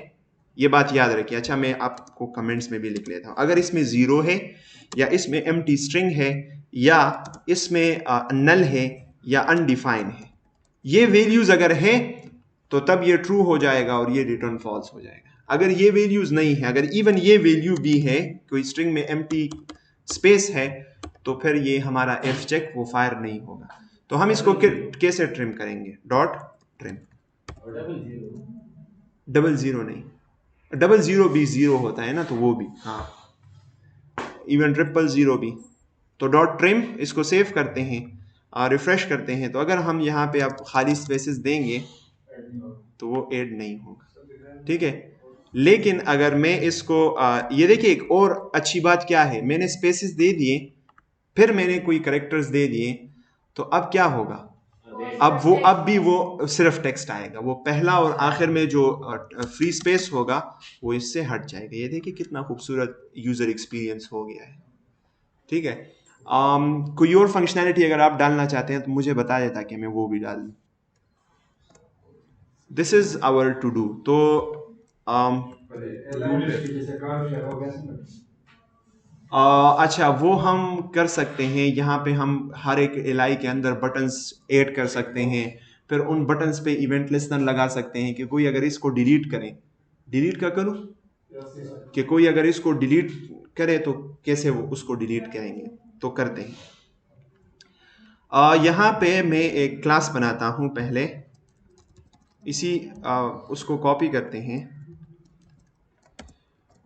ये बात याद रखिए। अच्छा मैं आपको कमेंट्स में भी लिख लेता हूँ, अगर इसमें 0 है या इसमें एम्प्टी स्ट्रिंग है या इसमें नल है या अनडिफाइन है, ये वैल्यूज अगर है तो तब ये ट्रू हो जाएगा और ये रिटर्न फॉल्स हो जाएगा। अगर ये वैल्यूज नहीं है, अगर इवन ये वैल्यू भी है, कोई स्ट्रिंग में एम्प्टी स्पेस है, तो फिर ये हमारा एफ चेक वो फायर नहीं होगा। तो हम इसको कैसे ट्रिम करेंगे, डॉट ट्रिम। डबल जीरो नहीं, डबल जीरो भी 0 होता है ना, तो वो भी, हाँ इवन ट्रिपल जीरो भी, तो डॉट ट्रिम, इसको सेव करते हैं, रिफ्रेश करते हैं, तो अगर हम यहाँ पे अब खाली स्पेसेस देंगे तो वो ऐड नहीं होगा, ठीक है। लेकिन अगर मैं इसको ये देखिए, एक और अच्छी बात क्या है, मैंने स्पेसेस दे दिए, फिर मैंने कोई करेक्टर्स दे दिए, तो अब क्या होगा, अब भी वो सिर्फ टेक्स्ट आएगा, वो पहला और आखिर में जो फ्री स्पेस होगा वो इससे हट जाएगा। ये देखिए कितना खूबसूरत यूजर एक्सपीरियंस हो गया है, ठीक है। कोई और फंक्शनैलिटी अगर आप डालना चाहते हैं तो मुझे बता दें ताकि मैं वो भी डाल दूँ। This is our to do. तो अच्छा, वो हम कर सकते हैं, यहाँ पे हम हर एक एलआई के अंदर बटन्स ऐड कर सकते हैं, फिर उन बटन्स पे इवेंट लिस्टनर लगा सकते हैं कि कोई अगर इसको डिलीट करें, डिलीट का करूँ कि कोई अगर इसको डिलीट करे तो कैसे वो उसको डिलीट करेंगे, तो करते हैं। यहाँ पे मैं एक क्लास बनाता हूँ पहले, इसी उसको कॉपी करते हैं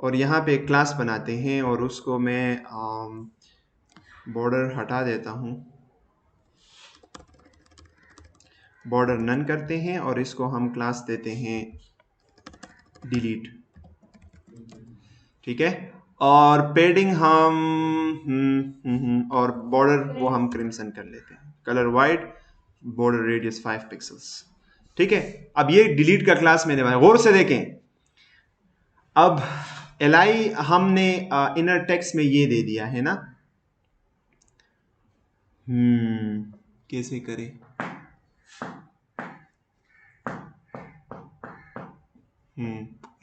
और यहाँ पे एक क्लास बनाते हैं और उसको मैं बॉर्डर हटा देता हूँ, बॉर्डर नन करते हैं और इसको हम क्लास देते हैं डिलीट, ठीक है। और पेडिंग हम और बॉर्डर वो हम क्रिम्सन कर लेते हैं, colour white, border radius 5 pixels, ठीक है। अब ये डिलीट का क्लास मैंने बनाया, गौर से देखें। अब एलआई हमने इनर टेक्स्ट में ये दे दिया है ना, कैसे करें,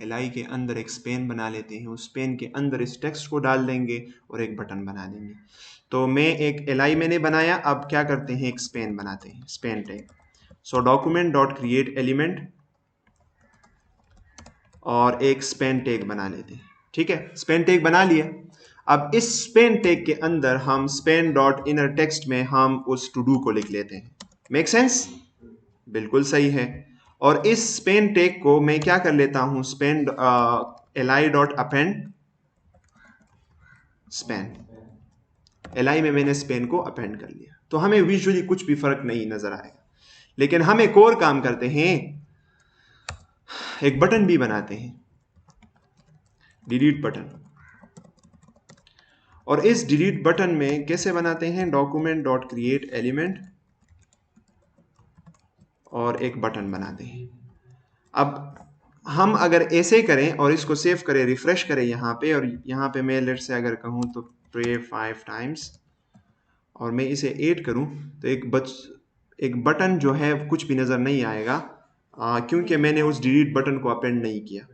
एलआई के अंदर एक स्पेन बना लेते हैं, उस स्पेन के अंदर इस टेक्स्ट को डाल देंगे और एक बटन बना देंगे। तो मैं एक एलआई मैंने बनाया, अब क्या करते हैं, एक स्पेन बनाते हैं, स्पेन टैग। सो डॉक्यूमेंट डॉट क्रिएट एलिमेंट और एक स्पेन टैग बना लेते हैं, ठीक है। स्पेन टैग बना लिया। अब इस स्पेन टैग के अंदर हम स्पेन डॉट इनर टेक्स्ट में हम उस टू डू को लिख लेते हैं। Make sense? बिल्कुल सही है। और इस स्पेन टैग को मैं क्या कर लेता हूं, span LI dot append span, LI में मैंने स्पेन को अपेंड कर लिया, तो हमें विजुअली कुछ भी फर्क नहीं नजर आएगा। लेकिन हम एक और काम करते हैं, एक बटन भी बनाते हैं, डिलीट बटन। और इस डिलीट बटन में कैसे बनाते हैं, डॉक्यूमेंट डॉट क्रिएट एलिमेंट और एक बटन बनाते हैं। अब हम अगर ऐसे करें और इसको सेव करें, रिफ्रेश करें यहाँ पे, और यहाँ पे मैं लेट से अगर कहूँ तो प्रे 5 टाइम्स और मैं इसे ऐड करूँ, तो एक बटन जो है कुछ भी नज़र नहीं आएगा, क्योंकि मैंने उस डिलीट बटन को अपेंड नहीं किया।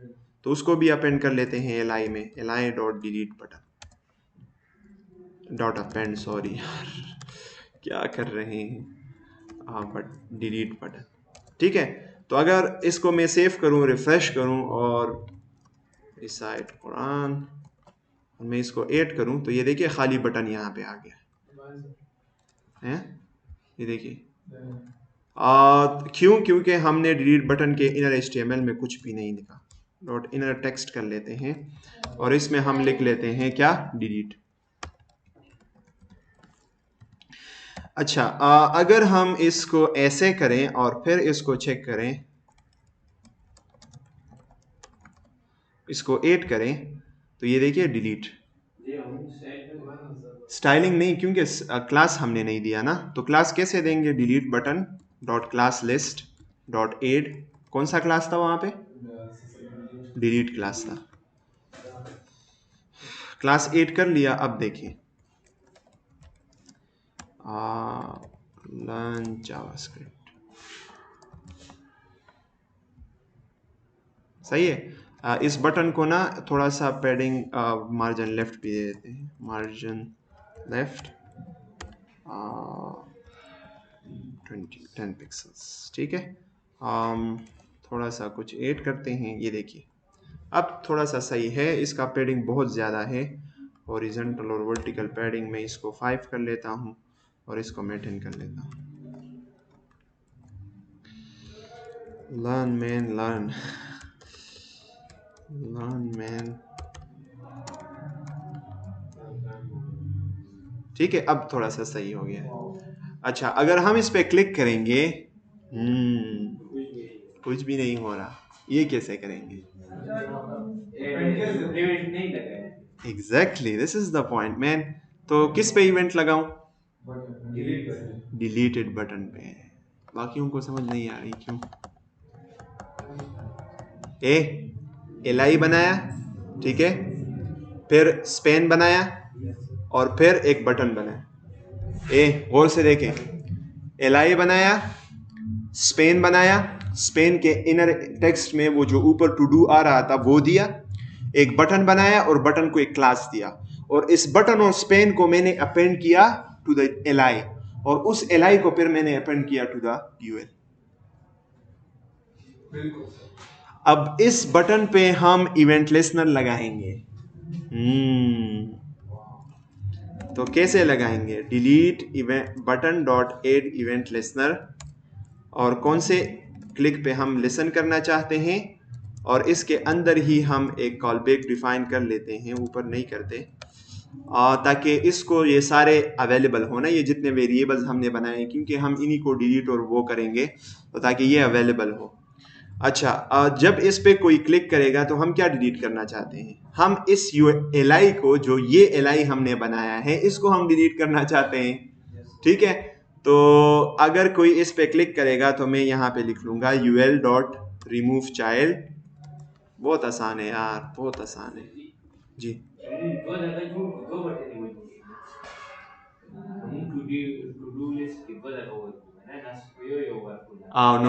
तो उसको भी अपेंड कर लेते हैं एलआई में, LI dot delete button dot append, sorry यार क्या कर रहे हैं, बट डिलीट बटन, ठीक है। तो अगर इसको मैं सेव करूं, रिफ्रेश करूं और रिसाइट कुरान और मैं इसको ऐड करूं, तो ये देखिए खाली बटन यहाँ पे आ गया है, ये देखिए। क्यों? क्योंकि हमने डिलीट बटन के इनर HTML में कुछ भी नहीं लिखा। डॉट इनर टेक्स्ट कर लेते हैं और इसमें हम लिख लेते हैं क्या, डिलीट। अच्छा, अगर हम इसको ऐसे करें और फिर इसको चेक करें, इसको ऐड करें, तो ये देखिए डिलीट, स्टाइलिंग नहीं, क्योंकि क्लास हमने नहीं दिया ना। तो क्लास कैसे देंगे, delete button dot class list dot add, कौन सा क्लास था वहां पे, डिलीट क्लास था, क्लास ऐड कर लिया। अब देखिए लर्न जावास्क्रिप्ट, सही है। इस बटन को ना थोड़ा सा पैडिंग मार्जिन लेफ्ट भी दे देते हैं, मार्जिन लेफ्ट 10 पिक्सल्स, ठीक है। थोड़ा सा कुछ ऐड करते हैं, ये देखिए अब थोड़ा सा सही है। इसका पैडिंग बहुत ज़्यादा है, हॉरिजॉन्टल और वर्टिकल पैडिंग में इसको 5 कर लेता हूँ और इसको मैं 10 कर लेता हूँ। Learn man learn, learn man, ठीक है, अब थोड़ा सा सही हो गया। अच्छा, अगर हम इस पे क्लिक करेंगे, कुछ भी नहीं हो रहा, ये कैसे करेंगे? Exactly, this is the point man. तो किस पे इवेंट लगाऊं? डिलीटेड बटन पे। बाकियों को समझ नहीं आ रही क्यों? एल बनाया, ठीक है, फिर स्पेन बनाया और फिर एक बटन बनाया। गौर से देखें, एल बनाया, स्पेन बनाया, स्पेन के इनर टेक्स्ट में वो जो ऊपर टू डू आ रहा था वो दिया, एक बटन बनाया और बटन को एक क्लास दिया, और इस बटन और स्पेन को मैंने अपेंड किया टू द एल, और उस एल को फिर मैंने अपेंड किया टू द यूएल। अब इस बटन पे हम इवेंट लिसनर लगाएंगे। तो कैसे लगाएंगे? Delete event button dot add event listener, और कौन से क्लिक पे हम लिसन करना चाहते हैं, और इसके अंदर ही हम एक कॉल बैक डिफाइन कर लेते हैं, ऊपर नहीं करते, ताकि इसको ये सारे अवेलेबल हो ना, ये जितने वेरिएबल्स हमने बनाए, क्योंकि हम इन्हीं को डिलीट और वो करेंगे, तो ताकि ये अवेलेबल हो। अच्छा, जब इस पे कोई क्लिक करेगा तो हम क्या डिलीट करना चाहते हैं? हम इस एल को, जो ये एल हमने बनाया है, इसको हम डिलीट करना चाहते हैं, ठीक है। तो अगर कोई इस पे क्लिक करेगा तो मैं यहाँ पे लिख लूँगा ul डॉट रिमूव चाइल्ड। बहुत आसान है यार, बहुत आसान है जी।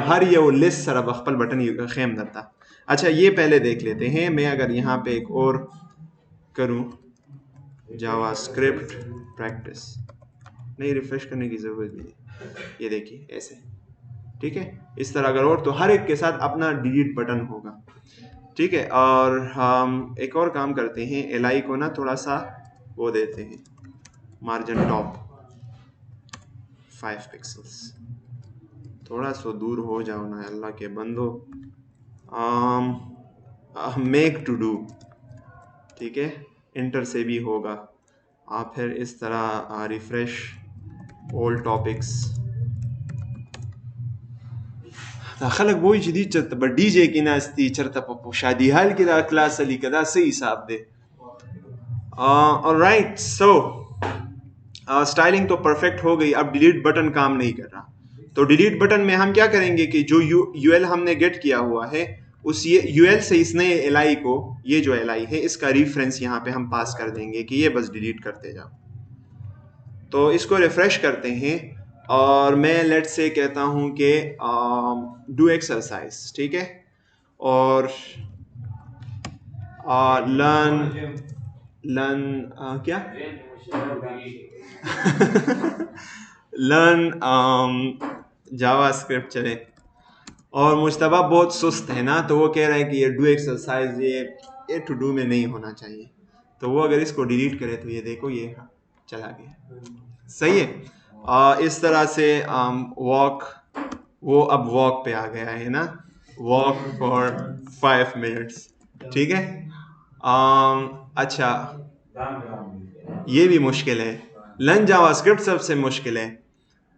हर ये लिस्ट सर बखपल बटन खेम दत्ता। अच्छा, ये पहले देख लेते हैं। मैं अगर यहाँ पे एक और करूँ, जावास्क्रिप्ट प्रैक्टिस, नहीं रिफ्रेश करने की ज़रूरत नहीं, ये देखिए ऐसे, ठीक है। इस तरह अगर और, तो हर एक के साथ अपना डिलीट बटन होगा, ठीक है। और हम एक और काम करते हैं, एल को ना थोड़ा सा वो देते हैं, मार्जिन टॉप 5 पिक्सल्स, थोड़ा सा दूर हो जाओ ना अल्लाह के बंदो। मेक टू डू, ठीक है, इंटर से भी होगा। आप फिर इस तरह रिफ्रेश ऑल टॉपिक्स, खलक वही जदीद चरता बट डीजे की नास्ती चरता पप्पू शादी हाल की दा क्लास अली कदा सही हिसाब दे। ऑलराइट, सो स्टाइलिंग तो परफेक्ट हो गई। अब डिलीट बटन काम नहीं कर रहा, तो डिलीट बटन में हम क्या करेंगे कि जो यूएल हमने गेट किया हुआ है, उस ये यूएल से इस नए एल को, ये जो एल है इसका रेफरेंस यहाँ पे हम पास कर देंगे कि ये बस डिलीट करते जाओ। तो इसको रिफ्रेश करते हैं और मैं लेट से कहता हूँ कि डू एक्सरसाइज, ठीक है, और लर्न क्या लर्न जावास्क्रिप्ट चले। और मुश्तबा बहुत सुस्त है ना, तो वो कह रहा है कि ये डू एक्सरसाइज ये टू डू में नहीं होना चाहिए, तो वो अगर इसको डिलीट करे तो ये देखो ये चला गया, सही है। इस तरह से वॉक, वो अब वॉक पे आ गया है ना, वॉक फॉर 5 मिनट्स, ठीक है। अच्छा, ये भी मुश्किल है, लर्न जावास्क्रिप्ट सबसे मुश्किल है,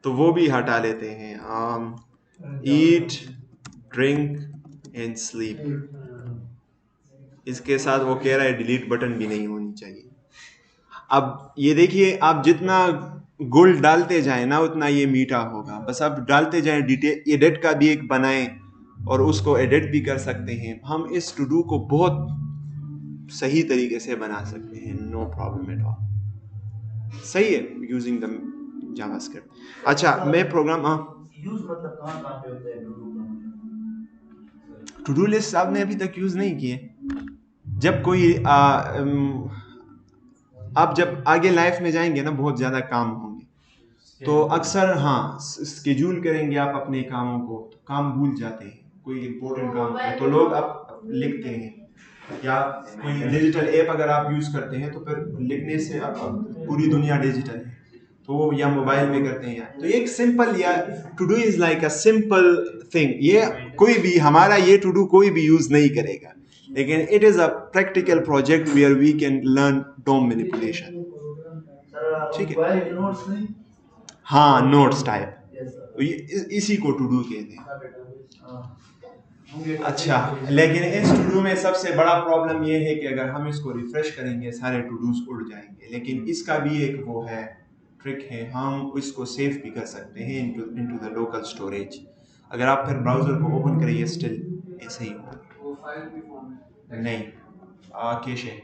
तो वो भी हटा लेते हैं। ईट, ड्रिंक एंड स्लीप, इसके साथ वो कह रहा है डिलीट बटन भी नहीं होनी चाहिए। अब ये देखिए, आप जितना गुल डालते जाए ना उतना ये मीठा होगा, बस आप डालते जाए। डिटेल एडिट का भी एक बनाएं और उसको एडिट भी कर सकते हैं हम। इस टू डू को बहुत सही तरीके से बना सकते हैं, नो प्रॉब्लम एट ऑल, सही है, यूजिंग द जावास्क्रिप्ट। अच्छा, मैं प्रोग्राम यूज मतलब कहाँ पे होता है टू डू लिस्ट आपने अभी तक यूज नहीं किए। जब कोई आप जब आगे लाइफ में जाएंगे ना, बहुत ज़्यादा काम होंगे, तो अक्सर स्केड्यूल करेंगे आप अपने कामों को, तो काम भूल जाते हैं। कोई इंपॉर्टेंट काम है तो लोग अब लिखते हैं, या कोई डिजिटल ऐप अगर आप यूज़ करते हैं तो फिर लिखने से अब पूरी दुनिया डिजिटल है, तो वो या मोबाइल में करते हैं। तो एक सिंपल, या to do is like a simple thing, ये कोई भी हमारा ये टू डू कोई भी यूज़ नहीं करेगा, लेकिन it is a practical project where we can learn DOM manipulation. Sir ठीक है। मोबाइल नोट्स नहीं। हाँ, नोट्स टाइप, यस सर। इसी को टू डू कहते हैं। हाँ। अच्छा, लेकिन इस टू डू में सबसे बड़ा प्रॉब्लम ये है कि अगर हम इसको रिफ्रेश करेंगे सारे टू डूज उड़ जाएंगे। लेकिन इसका भी एक वो है, ट्रिक है, हम इसको सेव भी कर सकते हैं इनटू द लोकल स्टोरेज। अगर आप फिर ब्राउज़र को ओपन करिए स्टिल ऐसे ही होगा। वो फाइल भी फॉर्म है नहीं, कैशे,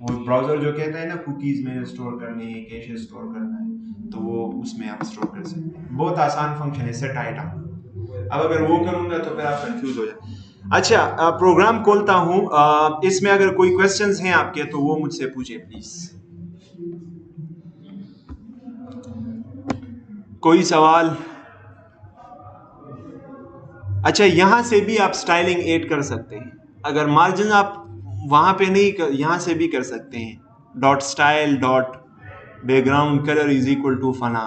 वो ब्राउज़र जो कहता है ना कुकीज़ में स्टोर करनी है, कैशे स्टोर करना है, तो वो उसमें आप स्टोर कर सकते हैं। बहुत आसान फंक्शन है, सेट आइटम। अब अगर वो करूंगा तो फिर आप कंफ्यूज हो जाए। अच्छा, प्रोग्राम खोलता हूँ। इसमें अगर कोई क्वेश्चंस हैं आपके तो वो मुझसे पूछे प्लीज। कोई सवाल? अच्छा, यहाँ से भी आप स्टाइलिंग ऐड कर सकते हैं। अगर मार्जिन आप वहाँ पे नहीं यहाँ से भी कर सकते हैं। Dot style dot background colour is equal to फना।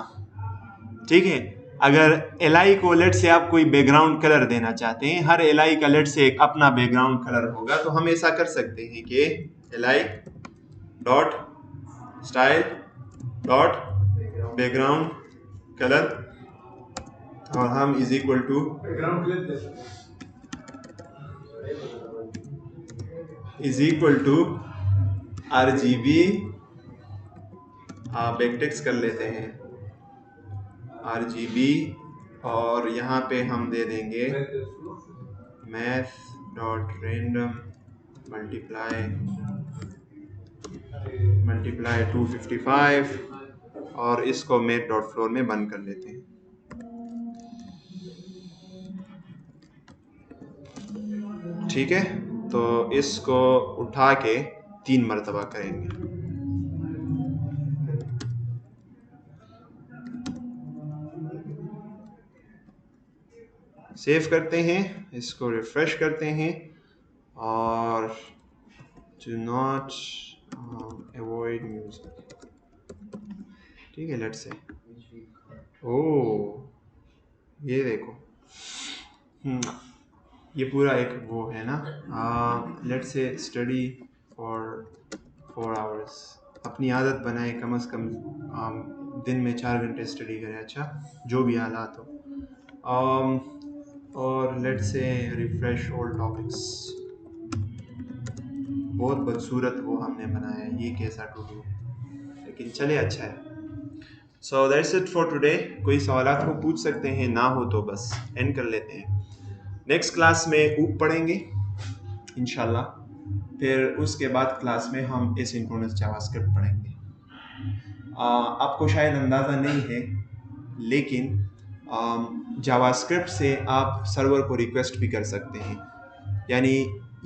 ठीक है, अगर एलआई को लेट से आप कोई बैकग्राउंड कलर देना चाहते हैं, हर एलआई का लेट से एक अपना बैकग्राउंड कलर होगा, तो हम ऐसा कर सकते हैं कि LI dot style dot background colour और हम is equal to background clip दे सकते इज इक्वल टू RGB, बैकटेक्स्ट कर लेते हैं RGB, और यहाँ पे हम दे देंगे मैथ डॉट रेंडम मल्टीप्लाई 255 और इसको मैथ डॉट फ्लोर में बंद कर लेते हैं। ठीक है, तो इसको उठा के 3 मरतबा करेंगे। सेव करते हैं, इसको रिफ्रेश करते हैं और डू नॉट अवॉइड म्यूजिक। ठीक है, लेट्स से ये देखो, ये पूरा एक वो है ना, let's say study for 4 hours. अपनी आदत बनाए, कम से कम दिन में 4 घंटे स्टडी करें। अच्छा, जो भी हालात हो। और let's say refresh all topics. बहुत बदसूरत वो हमने बनाया है, ये कैसा टू डू, लेकिन चले अच्छा है। So that's it for today. कोई सवालात हो पूछ सकते हैं, ना हो तो बस एंड कर लेते हैं। नेक्स्ट क्लास में ऊप पढ़ेंगे इंशाल्लाह, फिर उसके बाद क्लास में हम एसिंक्रोनस जावास्क्रिप्ट पढ़ेंगे। आपको शायद अंदाज़ा नहीं है, लेकिन जावास्क्रिप्ट से आप सर्वर को रिक्वेस्ट भी कर सकते हैं। यानी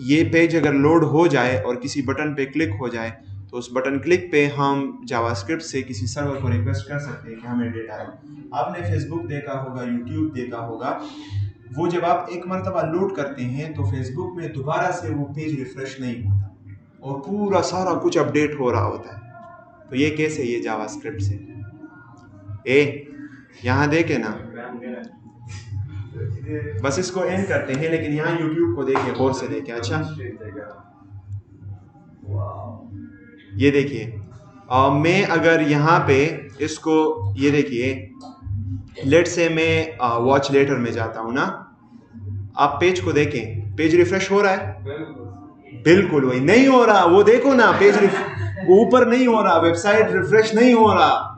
ये पेज अगर लोड हो जाए और किसी बटन पे क्लिक हो जाए, तो उस बटन क्लिक पे हम जावास्क्रिप्ट से किसी सर्वर को रिक्वेस्ट कर सकते हैं कि हमें डेटा है। आपने फेसबुक देखा होगा, यूट्यूब देखा होगा, वो जब आप एक मरतबा लोड करते हैं तो फेसबुक में दोबारा से वो पेज रिफ्रेश नहीं होता और पूरा सारा कुछ अपडेट हो रहा होता है। तो ये कैसे? ये जावास्क्रिप्ट से। यहाँ देखे ना, बस इसको एंड करते हैं, लेकिन यहाँ यूट्यूब को देखिए, गौर से देखिए। अच्छा, ये देखिए, मैं अगर यहाँ पे इसको, ये देखिए, लेट से मैं वॉच लेटर में जाता हूँ ना, आप पेज को देखें, पेज रिफ्रेश हो रहा है? बिल्कुल वही नहीं हो रहा। वो देखो ना, पेज ऊपर नहीं हो रहा, वेबसाइट रिफ्रेश नहीं हो रहा,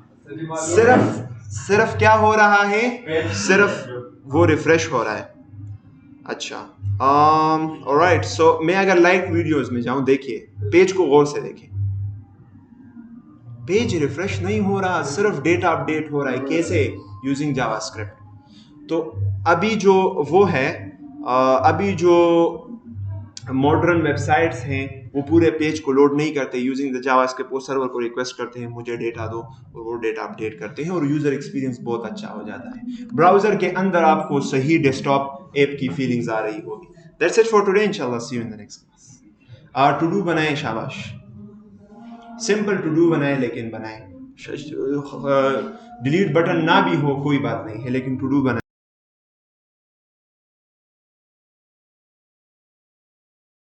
सिर्फ क्या हो रहा है, सिर्फ वो रिफ्रेश हो रहा है। अच्छा, ऑलराइट। सो मैं अगर लाइव वीडियोस में जाऊं, देखिए पेज को गौर से देखें, पेज रिफ्रेश नहीं हो रहा, सिर्फ डेटा अपडेट हो रहा है। कैसे? Using JavaScript. तो अभी जो वो है, अभी जो मॉडर्न वेबसाइट्स हैं, वो पूरे पेज को लोड नहीं करते यूजिंग द जावास्क्रिप्ट। वो सर्वर को रिक्वेस्ट करते हैं मुझे डेटा दो, और वो डेटा अपडेट करते हैं और यूजर एक्सपीरियंस बहुत अच्छा हो जाता है। ब्राउजर के अंदर आपको सही डेस्कटॉप ऐप की फीलिंग्स आ रही होगी। दैट्स इट फॉर टुडे, इंशाल्लाह see you in the next class. To do बनाएं, शाबाश, सिंपल टू डू बनाएं, लेकिन बनाएं। डिलीट बटन ना भी हो कोई बात नहीं है, लेकिन टू डू बनाएं।